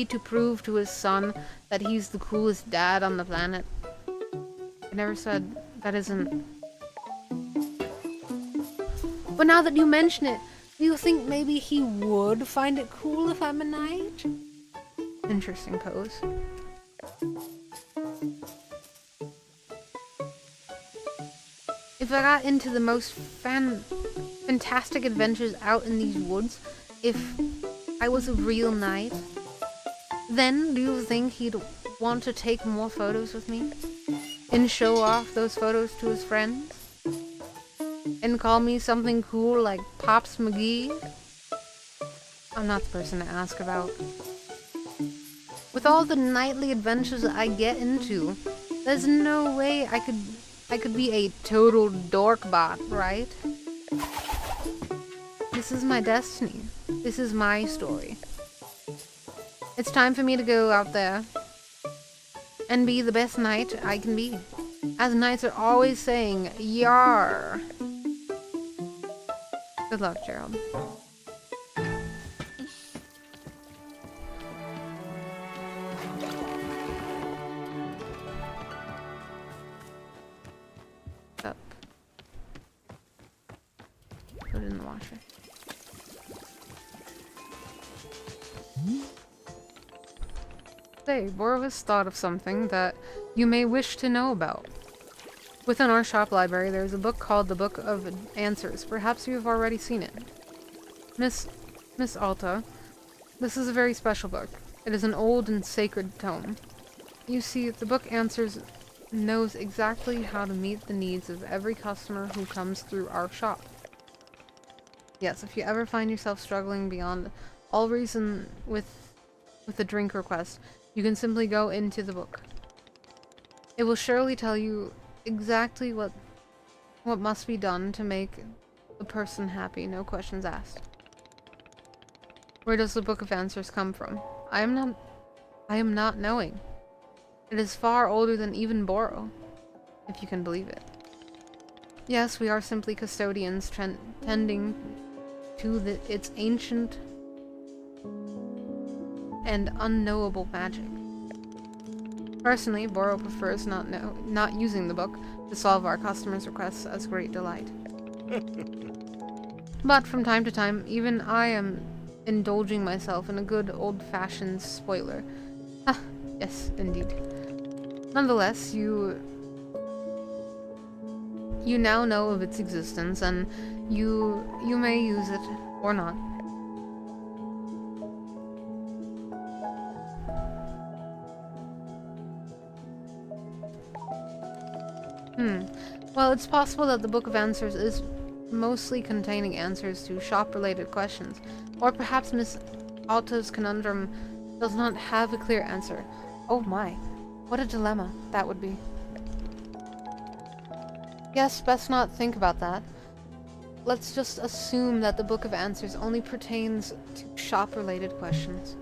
to prove to his son that he's the coolest dad on the planet? I never said that isn't... But now that you mention it, do you think maybe he would find it cool if I'm a knight? Interesting pose. If I got into the most fantastic adventures out in these woods, if I was a real knight, then do you think he'd want to take more photos with me? And show off those photos to his friends? And call me something cool like Pops McGee? I'm not the person to ask about. With all the nightly adventures I get into, there's no way I could be a total dork bot, right? This is my destiny. This is my story. It's time for me to go out there and be the best knight I can be. As knights are always saying, yar. Good luck, Gerald. Up. Put it in the washer. Say, Boro has thought of something that you may wish to know about. Within our shop library, there is a book called the Book of Answers. Perhaps you have already seen it. Miss Alta, this is a very special book. It is an old and sacred tome. You see, the book Answers knows exactly how to meet the needs of every customer who comes through our shop. Yes, if you ever find yourself struggling beyond all reason with a drink request, you can simply go into the book. It will surely tell you exactly what must be done to make the person happy, no questions asked. Where does the Book of Answers come from? I am not knowing. It is far older than even Boro, if you can believe it. Yes, we are simply custodians tending to its ancient and unknowable magic. Personally, Boro prefers not using the book to solve our customers' requests as great delight. But from time to time, even I am indulging myself in a good old-fashioned spoiler. Ah, yes, indeed. Nonetheless, you now know of its existence, and you may use it or not. Well, it's possible that the Book of Answers is mostly containing answers to shop-related questions, or perhaps Miss Alta's conundrum does not have a clear answer. Oh my, what a dilemma that would be. Yes, best not think about that. Let's just assume that the Book of Answers only pertains to shop-related questions.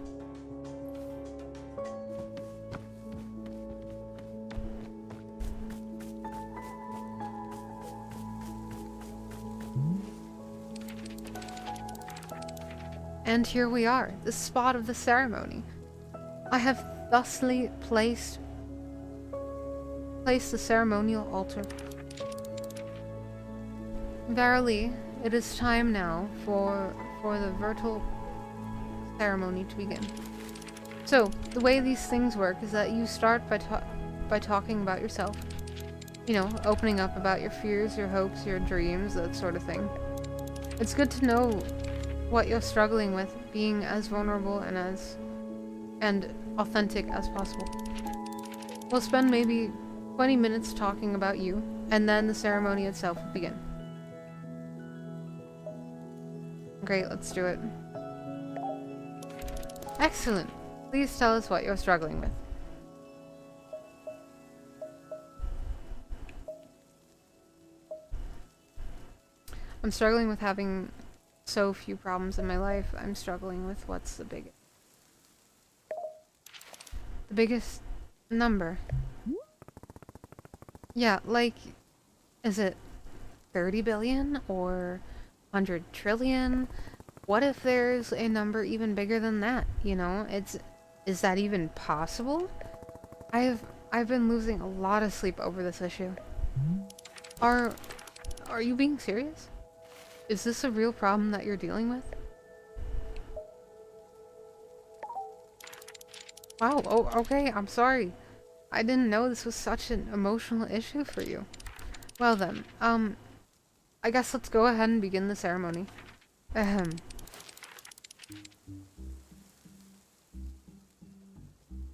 And here we are, the spot of the ceremony. I have thusly placed the ceremonial altar. Verily, it is time now for the virtual ceremony to begin. So, the way these things work is that you start by talking about yourself. You know, opening up about your fears, your hopes, your dreams, that sort of thing. It's good to know what you're struggling with, being as vulnerable and authentic as possible. We'll spend maybe 20 minutes talking about you, and then the ceremony itself will begin. Great, let's do it. Excellent. Please tell us what you're struggling with. I'm struggling with having so few problems in my life. I'm struggling with what's the biggest. The biggest number. Yeah, like, is it 30 billion or 100 trillion? What if there's a number even bigger than that? You know, is that even possible? I've been losing a lot of sleep over this issue. Are you being serious? Is this a real problem that you're dealing with? Wow, oh, okay, I'm sorry. I didn't know this was such an emotional issue for you. Well then, I guess let's go ahead and begin the ceremony. Ahem.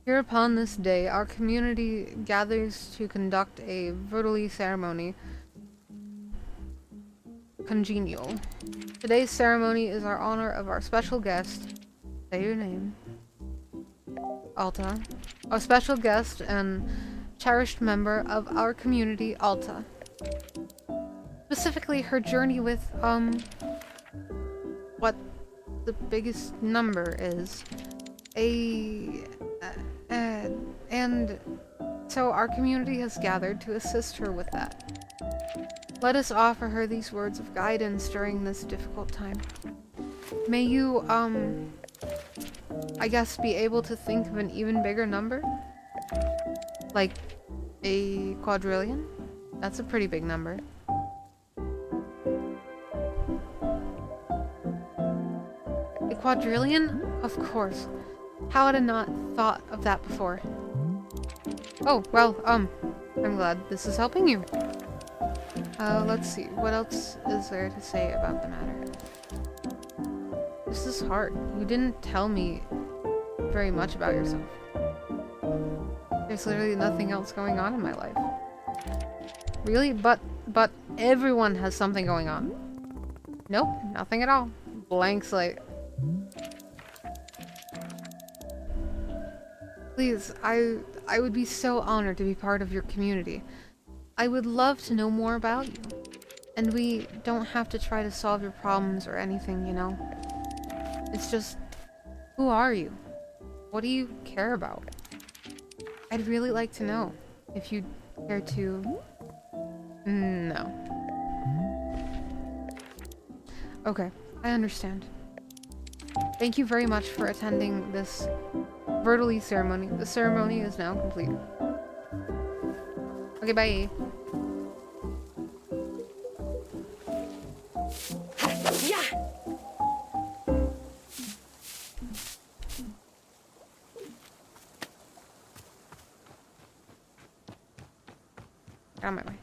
Here upon this day, our community gathers to conduct a Vertuli ceremony congenial. Today's ceremony is our honor of our special guest. Say your name. Alta. Our special guest and cherished member of our community, Alta. Specifically, her journey with, what the biggest number is. And So our community has gathered to assist her with that. Let us offer her these words of guidance during this difficult time. May you, I guess be able to think of an even bigger number? Like a quadrillion? That's a pretty big number. A quadrillion? Of course. How had I not thought of that before? Oh, well, I'm glad this is helping you. Let's see. What else is there to say about the matter? This is hard. You didn't tell me very much about yourself. There's literally nothing else going on in my life. Really? But everyone has something going on. Nope, nothing at all. Blank slate. Please, I would be so honored to be part of your community. I would love to know more about you. And we don't have to try to solve your problems or anything, you know? It's just, who are you? What do you care about? I'd really like to know, if you'd care to... No. Okay, I understand. Thank you very much for attending this Vertily ceremony. The ceremony is now complete. Okay, bye. Get on my way.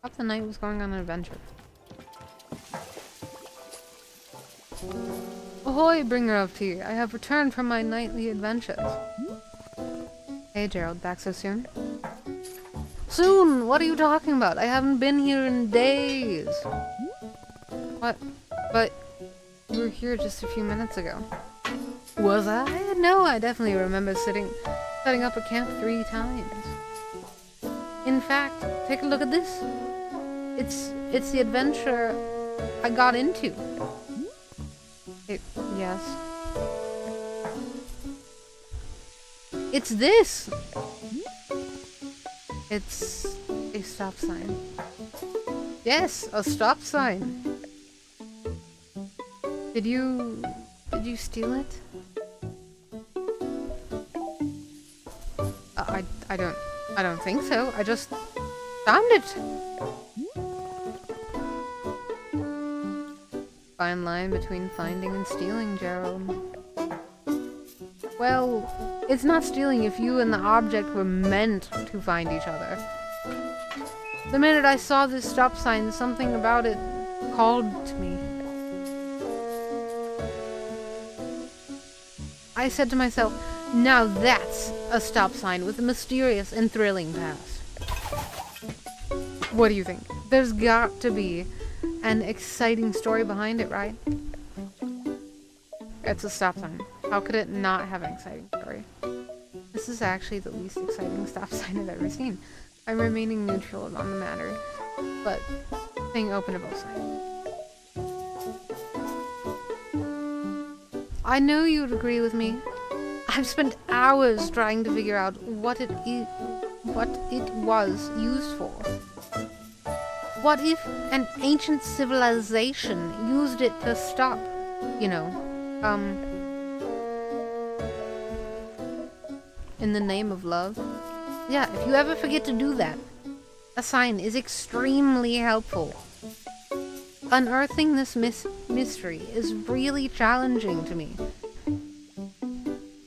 I thought the knight was going on an adventure. Ahoy, bringer of tea! I have returned from my nightly adventures. Hey Gerald, back so soon? Soon? What are you talking about? I haven't been here in days! What? But you were here just a few minutes ago. Was I? No, I definitely remember setting up a camp 3 times. In fact, take a look at this. It's the adventure I got into. Yes. It's this! It's a stop sign. Yes, a stop sign. Did you steal it? I don't think so. I just found it. Fine line between finding and stealing, Gerald. Well, it's not stealing if you and the object were meant to find each other. The minute I saw this stop sign, something about it called to me. I said to myself, now that's a stop sign with a mysterious and thrilling past. What do you think? There's got to be an exciting story behind it, right? It's a stop sign. How could it not have an exciting story? This is actually the least exciting stop sign I've ever seen. I'm remaining neutral on the matter, but staying open to both sides. I know you'd agree with me. I've spent hours trying to figure out what it was used for. What if an ancient civilization used it to stop, you know, in the name of love? Yeah, if you ever forget to do that, a sign is extremely helpful. Unearthing this mystery is really challenging to me.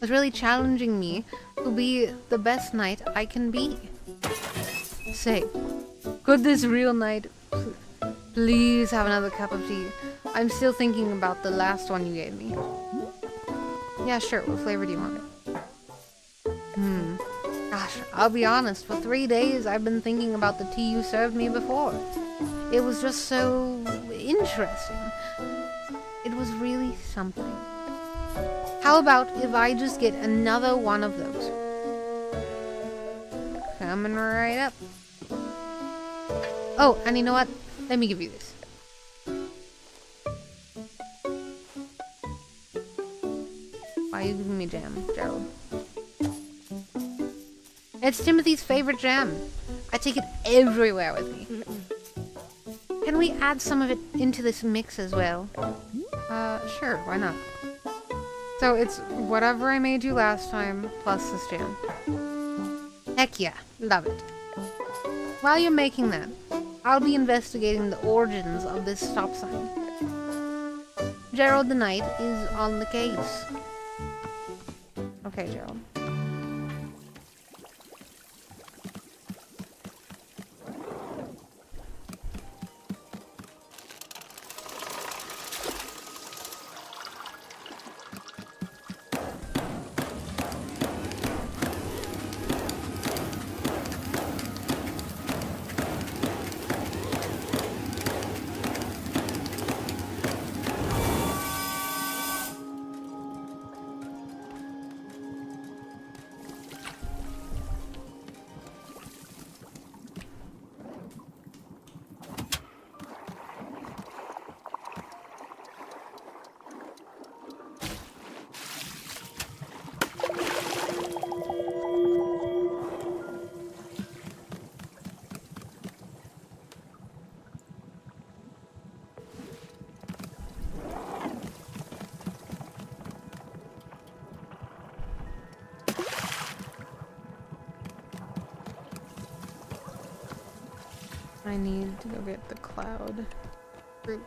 It's really challenging me to be the best knight I can be. Say, could this real knight please have another cup of tea? I'm still thinking about the last one you gave me. Yeah, sure. What flavor do you want? Gosh, I'll be honest. For 3 days, I've been thinking about the tea you served me before. It was just so interesting. It was really something. How about if I just get another one of those? Coming right up. Oh, and you know what? Let me give you this. Why are you giving me jam, Gerald? It's Timothy's favorite jam. I take it everywhere with me. Can we add some of it into this mix as well? Sure, why not? So it's whatever I made you last time, plus this jam. Heck yeah, love it. While you're making that, I'll be investigating the origins of this stop sign. Gerald the Knight is on the case. Okay, Gerald. I need to go get the cloud fruit.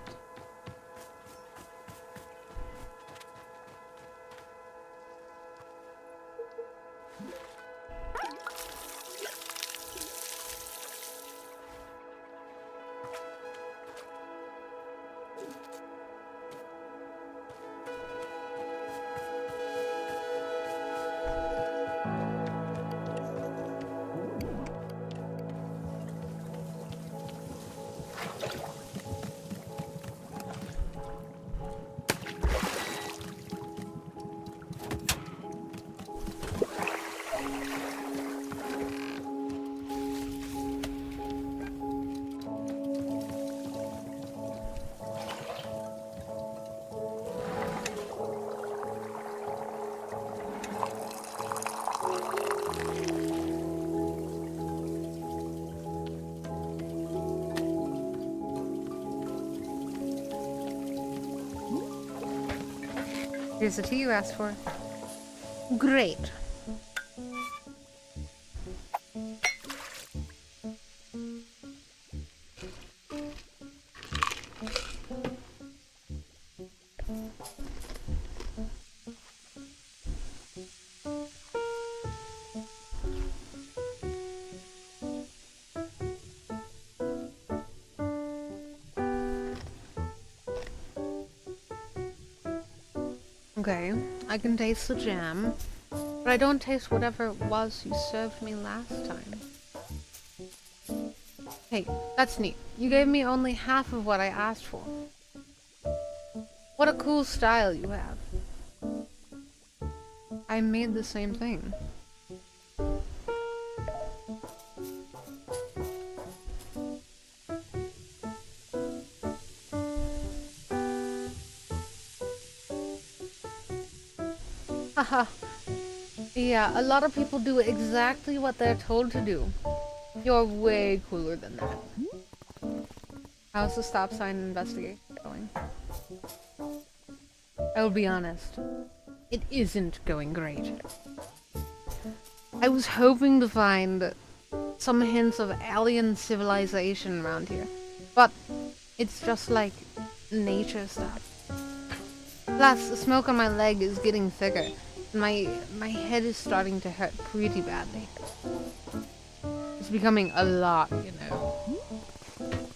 Here's the tea you asked for. Great. Okay, I can taste the jam, but I don't taste whatever it was you served me last time. Hey, that's neat. You gave me only half of what I asked for. What a cool style you have. I made the same thing. Haha. Yeah, a lot of people do exactly what they're told to do. You're way cooler than that. How's the stop sign investigation going? I'll be honest. It isn't going great. I was hoping to find some hints of alien civilization around here, but it's just like nature stuff. Plus, the smoke on my leg is getting thicker, and my head is starting to hurt pretty badly. It's becoming a lot, you know.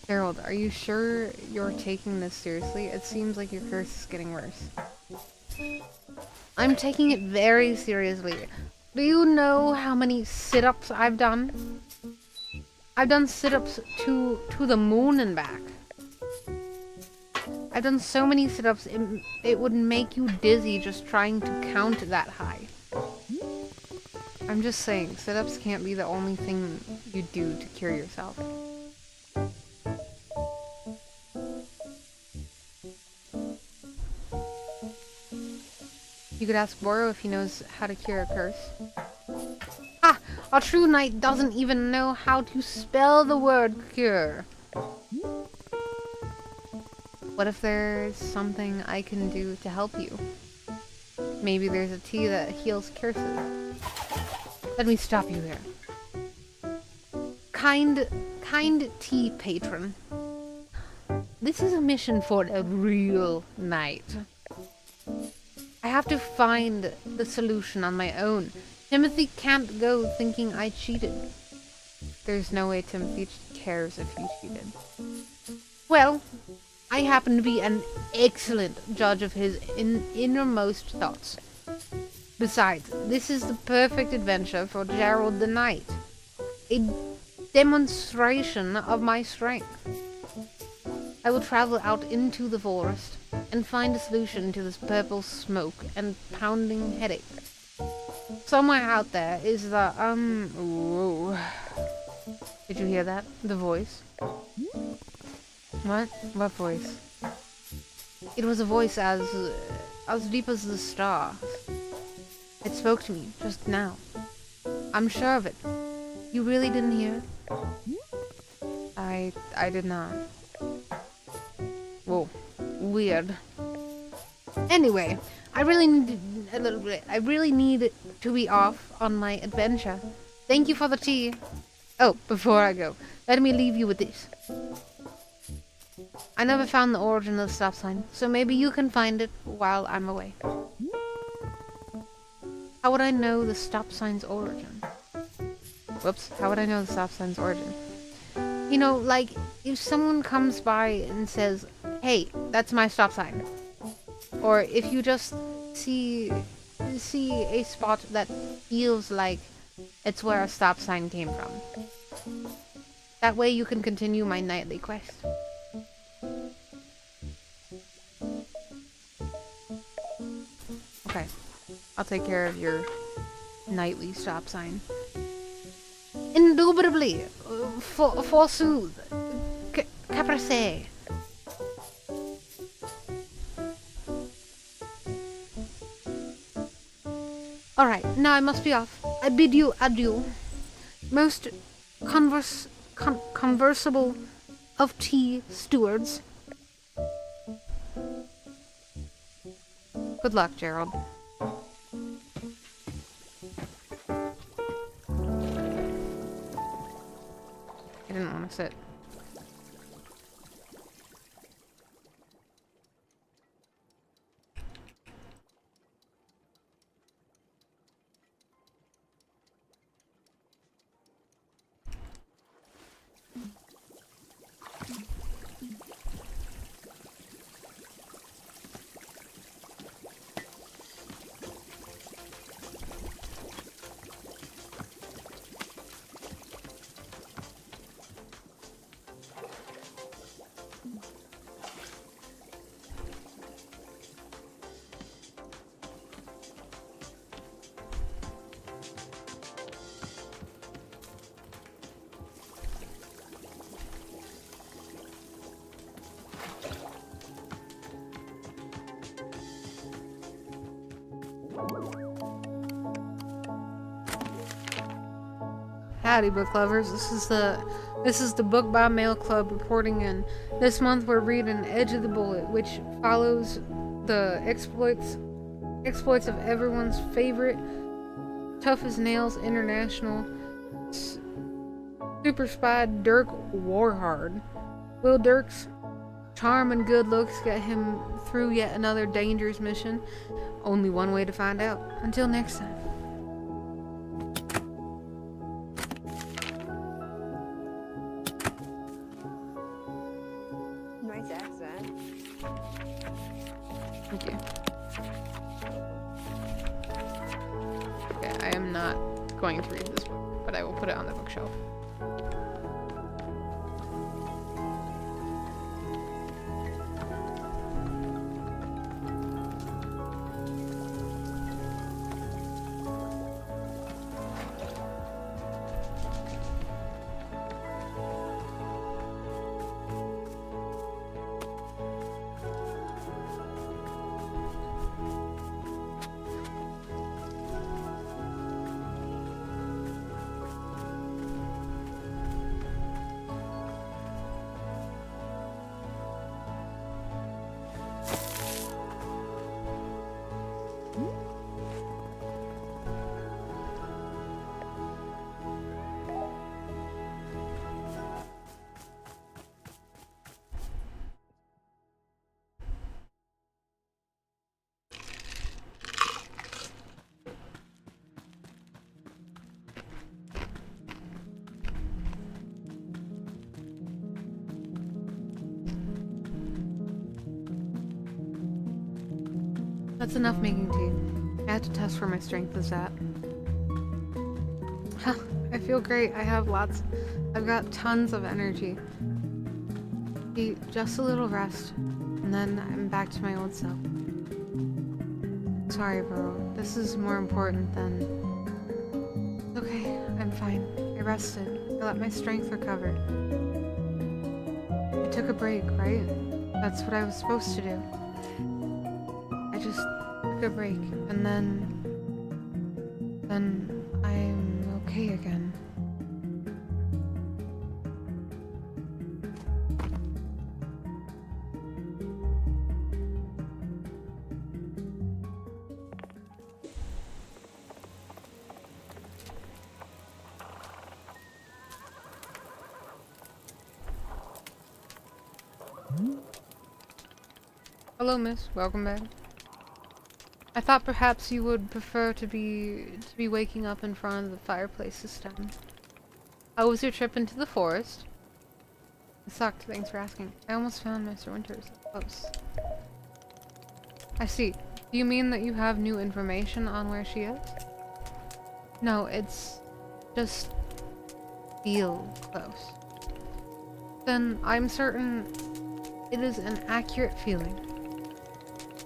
Harold, are you sure you're taking this seriously? It seems like your curse is getting worse. I'm taking it very seriously. Do you know how many sit-ups I've done? I've done sit-ups to the moon and back. I've done so many sit-ups, it would make you dizzy just trying to count that high. I'm just saying, sit-ups can't be the only thing you do to cure yourself. You could ask Boro if he knows how to cure a curse. Ah! A true knight doesn't even know how to spell the word cure. What if there's something I can do to help you? Maybe there's a tea that heals curses. Let me stop you there. Kind tea patron. This is a mission for a real knight. I have to find the solution on my own. Timothy can't go thinking I cheated. There's no way Timothy cares if you cheated. Well, I happen to be an excellent judge of his innermost thoughts. Besides, this is the perfect adventure for Gerald the Knight. A demonstration of my strength. I will travel out into the forest and find a solution to this purple smoke and pounding headache. Somewhere out there is the, whoa. Did you hear that? The voice? What? What voice? It was a voice as deep as the stars. It spoke to me just now. I'm sure of it. You really didn't hear it? I did not. Whoa. Weird. Anyway, I really need to be off on my adventure. Thank you for the tea. Oh, before I go, let me leave you with this. I never found the origin of the stop sign, so maybe you can find it while I'm away. How would I know the stop sign's origin? Whoops, how would I know the stop sign's origin? You know, like, if someone comes by and says, hey, that's my stop sign. Or if you just see a spot that feels like it's where a stop sign came from. That way you can continue my nightly quest. Okay, I'll take care of your nightly stop sign. Indubitably, forsooth, caprese. Alright, now I must be off. I bid you adieu. Most conversable of tea stewards. Good luck, Gerald. I didn't want to sit. Howdy, book lovers. This is the Book by Mail Club reporting in. This month we're reading Edge of the Bullet, which follows the exploits of everyone's favorite tough as nails international super spy Dirk Warhard. Will Dirk's charm and good looks get him through yet another dangerous mission? Only one way to find out. Until next time. Nice accent. Thank you. Okay, I am not going to read this book, but I will put it on the bookshelf. That's enough making tea. I had to test where my strength is at. Huh, I feel great. I've got tons of energy. Eat just a little rest, and then I'm back to my old self. Sorry, bro. This is more important than... Okay, I'm fine. I rested. I let my strength recover. I took a break, right? That's what I was supposed to do. I just took a break, and then I'm okay again. Hello, miss. Welcome back. I thought perhaps you would prefer to be waking up in front of the fireplace this time. How was your trip into the forest? It sucked, thanks for asking. I almost found Mr. Winters close. I see. Do you mean that you have new information on where she is? No, it's just feel close. Then I'm certain it is an accurate feeling.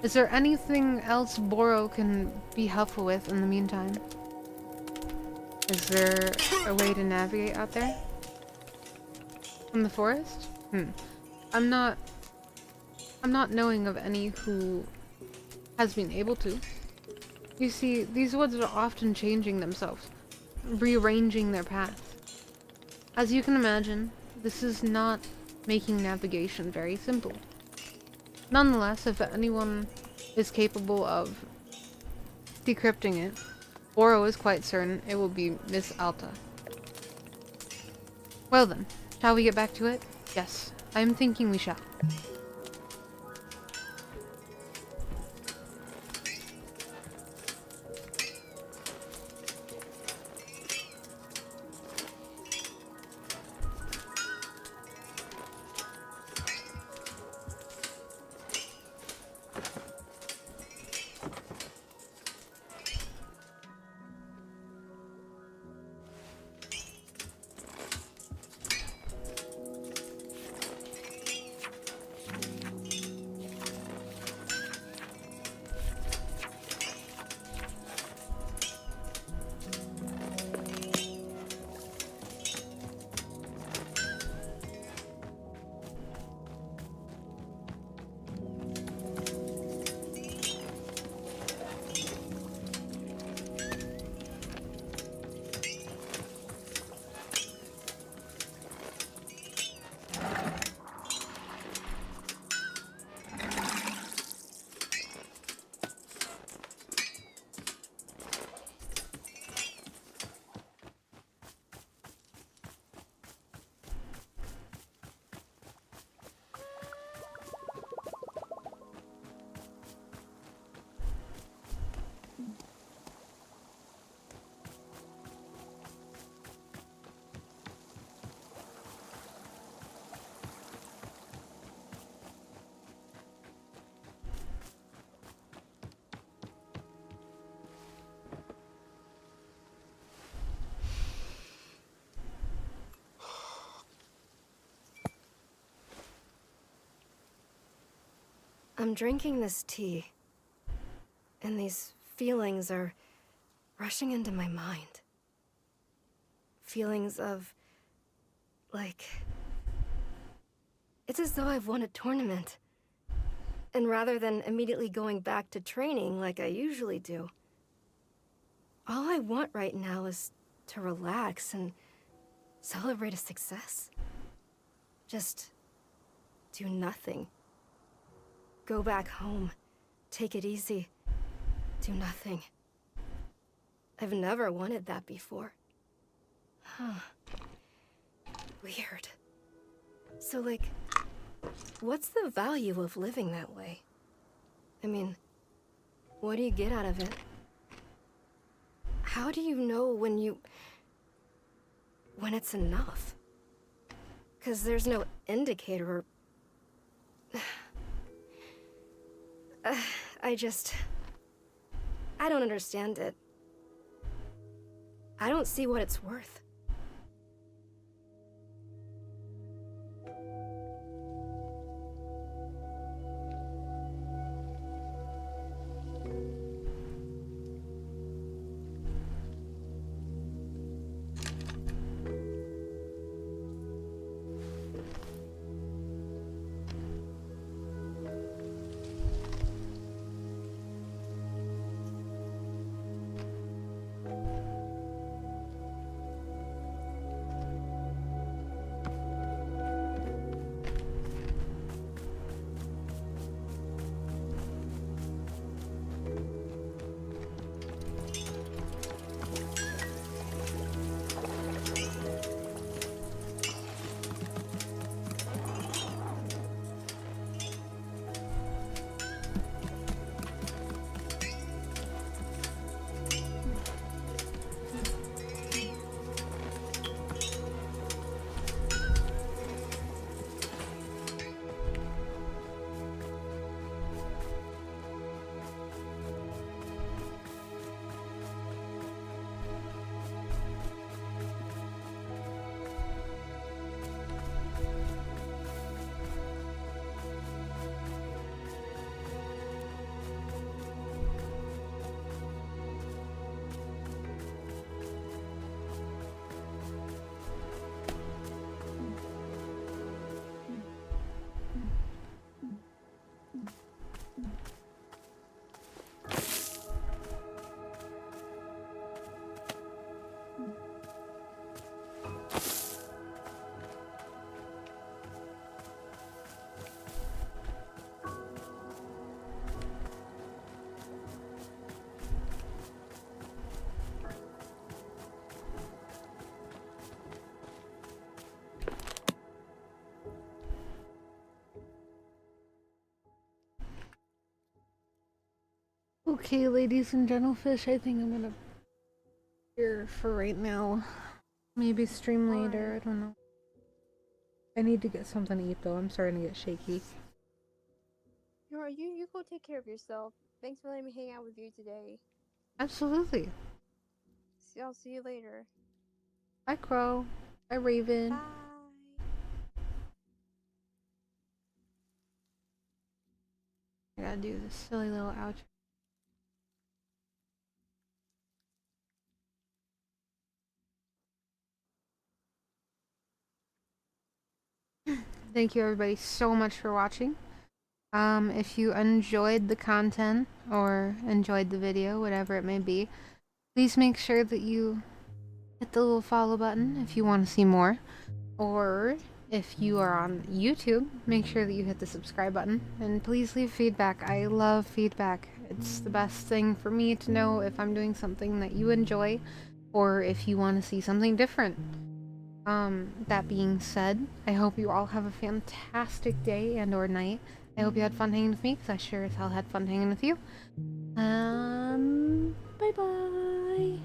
Is there anything else Boro can be helpful with in the meantime? Is there a way to navigate out there? From the forest? I'm not knowing of any who has been able to. You see, these woods are often changing themselves, rearranging their paths. As you can imagine, this is not making navigation very simple. Nonetheless, if anyone is capable of decrypting it, Boro is quite certain it will be Miss Alta. Well then, shall we get back to it? Yes, I am thinking we shall. I'm drinking this tea, and these feelings are rushing into my mind. Feelings of, like... It's as though I've won a tournament. And rather than immediately going back to training like I usually do, all I want right now is to relax and celebrate a success. Just do nothing. Go back home, take it easy, do nothing. I've never wanted that before. Huh. Weird. So, like, what's the value of living that way? I mean, what do you get out of it? How do you know when it's enough? 'Cause there's no indicator or... I don't understand it. I don't see what it's worth. Okay, ladies and gentlefish, I think I'm gonna here for right now. Maybe stream later, I don't know. I need to get something to eat though, I'm starting to get shaky. You go take care of yourself. Thanks for letting me hang out with you today. Absolutely. I'll see you later. Bye, Crow. Bye, Raven. Bye. I gotta do this silly little outro. Thank you everybody so much for watching. If you enjoyed the content or enjoyed the video, whatever it may be, please make sure that you hit the little follow button if you want to see more. Or if you are on YouTube, make sure that you hit the subscribe button. And please leave feedback. I love feedback. It's the best thing for me to know if I'm doing something that you enjoy or if you want to see something different. That being said, I hope you all have a fantastic day and or night. I hope you had fun hanging with me, because I sure as hell had fun hanging with you. Bye-bye!